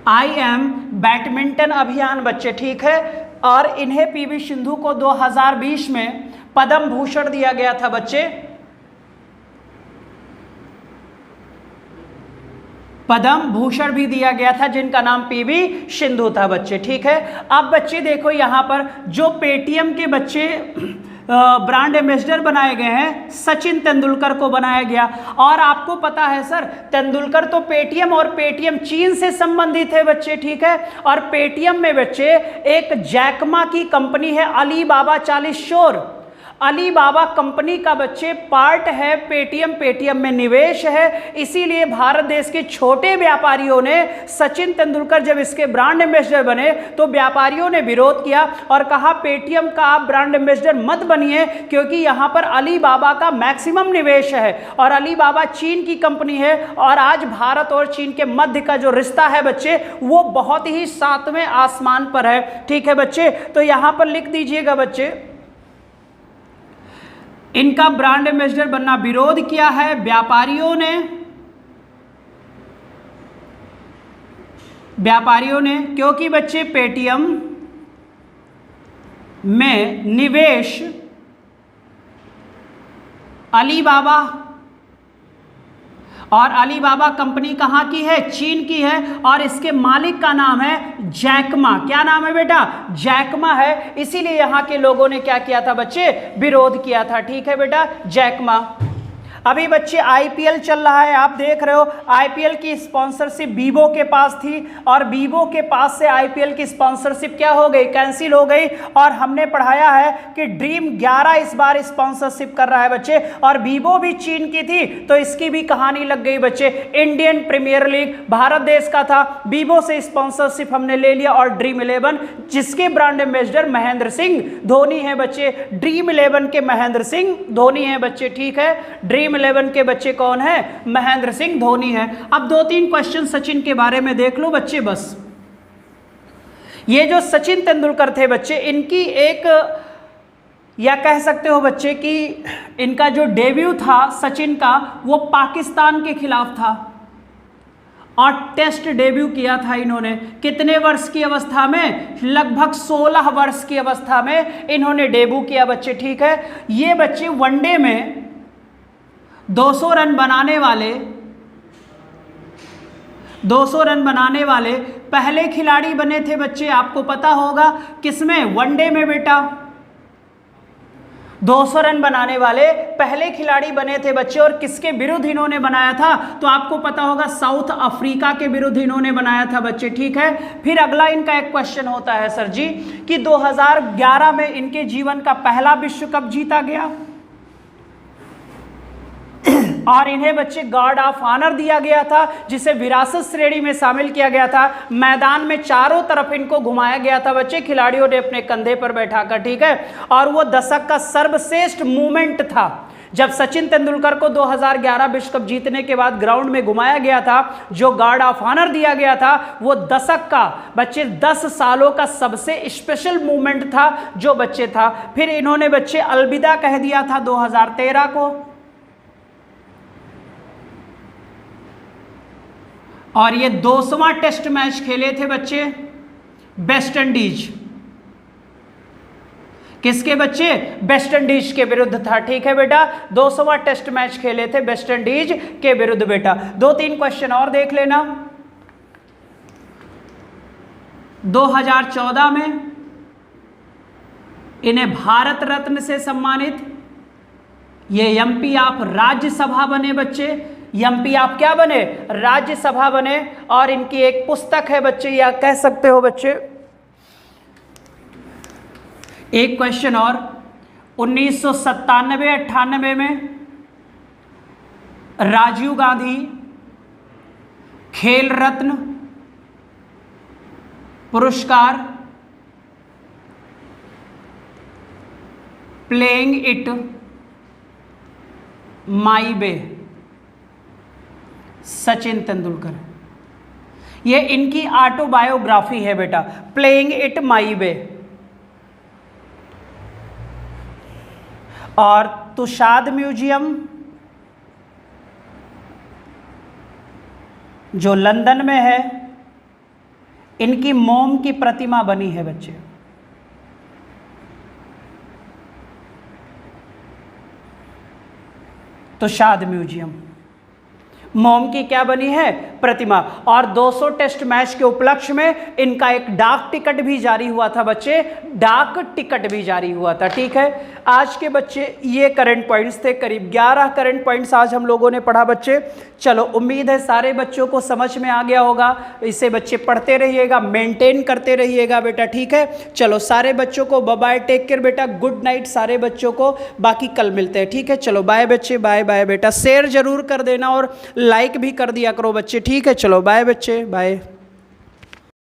आई एम बैडमिंटन अभियान बच्चे, ठीक है। और इन्हें पीवी सिंधु को 2020 में पद्म भूषण दिया गया था बच्चे, पद्म भूषण भी दिया गया था, जिनका नाम पीवी सिंधु था बच्चे, ठीक है। अब बच्चे देखो यहाँ पर जो पेटीएम के बच्चे ब्रांड एम्बेसडर बनाए गए हैं, सचिन तेंदुलकर को बनाया गया। और आपको पता है सर तेंदुलकर तो पेटीएम, और पेटीएम चीन से संबंधित है बच्चे, ठीक है। और पेटीएम में बच्चे एक जैकमा की कंपनी है, अलीबाबा 40 शोर, अलीबाबा कंपनी का बच्चे पार्ट है पेटीएम, पेटीएम में निवेश है। इसीलिए भारत देश के छोटे व्यापारियों ने, सचिन तेंदुलकर जब इसके ब्रांड एम्बेसडर बने तो व्यापारियों ने विरोध किया और कहा पेटीएम का आप ब्रांड एम्बेसडर मत बनिए, क्योंकि यहाँ पर अलीबाबा का मैक्सिमम निवेश है और अलीबाबा चीन की कंपनी है। और आज भारत और चीन के मध्य का जो रिश्ता है बच्चे वो बहुत ही 7वें आसमान पर है, ठीक है बच्चे। तो यहाँ पर लिख दीजिएगा बच्चे, इनका ब्रांड एम्बेसडर बनना विरोध किया है व्यापारियों ने, क्योंकि बच्चे पेटीएम में निवेश अलीबाबा, और अलीबाबा कंपनी कहाँ की है? चीन की है, और इसके मालिक का नाम है जैकमा। क्या नाम है बेटा? जैकमा है। इसीलिए यहाँ के लोगों ने क्या किया था बच्चे? विरोध किया था। ठीक है बेटा, जैकमा। अभी बच्चे आईपीएल चल रहा है, आप देख रहे हो आईपीएल की स्पॉन्सरशिप वीवो के पास थी, और वीवो के पास से आईपीएल की स्पॉन्सरशिप क्या हो गई? कैंसिल हो गई। और हमने पढ़ाया है कि ड्रीम 11 इस बार स्पॉन्सरशिप कर रहा है बच्चे, और वीवो भी चीन की थी, तो इसकी भी कहानी लग गई बच्चे। इंडियन प्रीमियर लीग भारत देश का था, वीवो से स्पॉन्सरशिप हमने ले लिया, और ड्रीम 11 जिसके ब्रांड एम्बेसडर महेंद्र सिंह धोनी है बच्चे। ड्रीम 11 के महेंद्र सिंह धोनी है बच्चे। ठीक है, ड्रीम 11 के बच्चे कौन है? महेंद्र सिंह धोनी है। अब 2-3 क्वेश्चन सचिन के बारे में देख लो बच्चे बस। ये जो सचिन तेंदुलकर थे बच्चे, इनकी एक, या कह सकते हो बच्चे कि इनका जो डेब्यू था सचिन का, वो पाकिस्तान के खिलाफ था, और टेस्ट डेब्यू किया था इन्होंने। कितने वर्ष की अवस्था में? लगभग 16 वर्ष की अवस्था में इन्होंने डेब्यू किया बच्चे। ठीक है, ये बच्चे वनडे में 200 रन बनाने वाले पहले खिलाड़ी बने थे बच्चे। आपको पता होगा किसमें? वनडे में बेटा 200 रन बनाने वाले पहले खिलाड़ी बने थे बच्चे। और किसके विरुद्ध इन्होंने बनाया था? तो आपको पता होगा साउथ अफ्रीका के विरुद्ध इन्होंने बनाया था बच्चे। ठीक है, फिर अगला इनका एक क्वेश्चन होता है सर जी कि 2011 में इनके जीवन का पहला विश्व कप जीता गया, और इन्हें बच्चे गार्ड ऑफ ऑनर दिया गया था, जिसे विरासत श्रेणी में शामिल किया गया था। मैदान में चारों तरफ इनको घुमाया गया था बच्चे, खिलाड़ियों ने अपने कंधे पर बैठाकर। ठीक है, और वो दशक का सर्वश्रेष्ठ मूवमेंट था जब सचिन तेंदुलकर को 2011 विश्व कप जीतने के बाद ग्राउंड में घुमाया गया था। जो गार्ड ऑफ ऑनर दिया गया था वो दशक का बच्चे 10 सालों का सबसे स्पेशल मूवमेंट था जो बच्चे था। फिर इन्होंने बच्चे अलविदा कह दिया था 2013 को, और ये 200वां टेस्ट मैच खेले थे बच्चे वेस्ट इंडीज। किसके बच्चे? वेस्ट इंडीज के विरुद्ध था। ठीक है बेटा, 200वां टेस्ट मैच खेले थे वेस्ट इंडीज के विरुद्ध बेटा। 2-3 क्वेश्चन और देख लेना। 2014 में इन्हें भारत रत्न से सम्मानित, ये एमपी ऑफ राज्यसभा बने बच्चे। एमपी आप क्या बने? राज्यसभा बने। और इनकी एक पुस्तक है बच्चे, या कह सकते हो बच्चे एक क्वेश्चन और, 1997-98 में राजीव गांधी खेल रत्न पुरस्कार प्लेइंग इट माई वे, सचिन तेंदुलकर। ये इनकी ऑटोबायोग्राफी है बेटा, प्लेइंग इट माई वे। और तुषाद म्यूजियम जो लंदन में है, इनकी मोम की प्रतिमा बनी है बच्चे। तुषाद म्यूजियम, मोम की क्या बनी है? प्रतिमा। और 200 टेस्ट मैच के उपलक्ष्य में इनका एक डाक टिकट भी जारी हुआ था बच्चे, डाक टिकट भी जारी हुआ था। ठीक है, आज के बच्चे ये करंट पॉइंट्स थे, करीब 11 करंट पॉइंट्स आज हम लोगों ने पढ़ा बच्चे। चलो, उम्मीद है सारे बच्चों को समझ में आ गया होगा। इसे बच्चे पढ़ते रहिएगा, मेंटेन करते रहिएगा बेटा। ठीक है, चलो सारे बच्चों को बाय बाय, टेक केयर बेटा, गुड नाइट सारे बच्चों को। बाकी कल मिलते हैं। ठीक है, चलो बाय बच्चे, बाय बाय बेटा। शेयर जरूर कर देना और लाइक भी कर दिया करो बच्चे। ठीक है, चलो बाय बच्चे, बाय।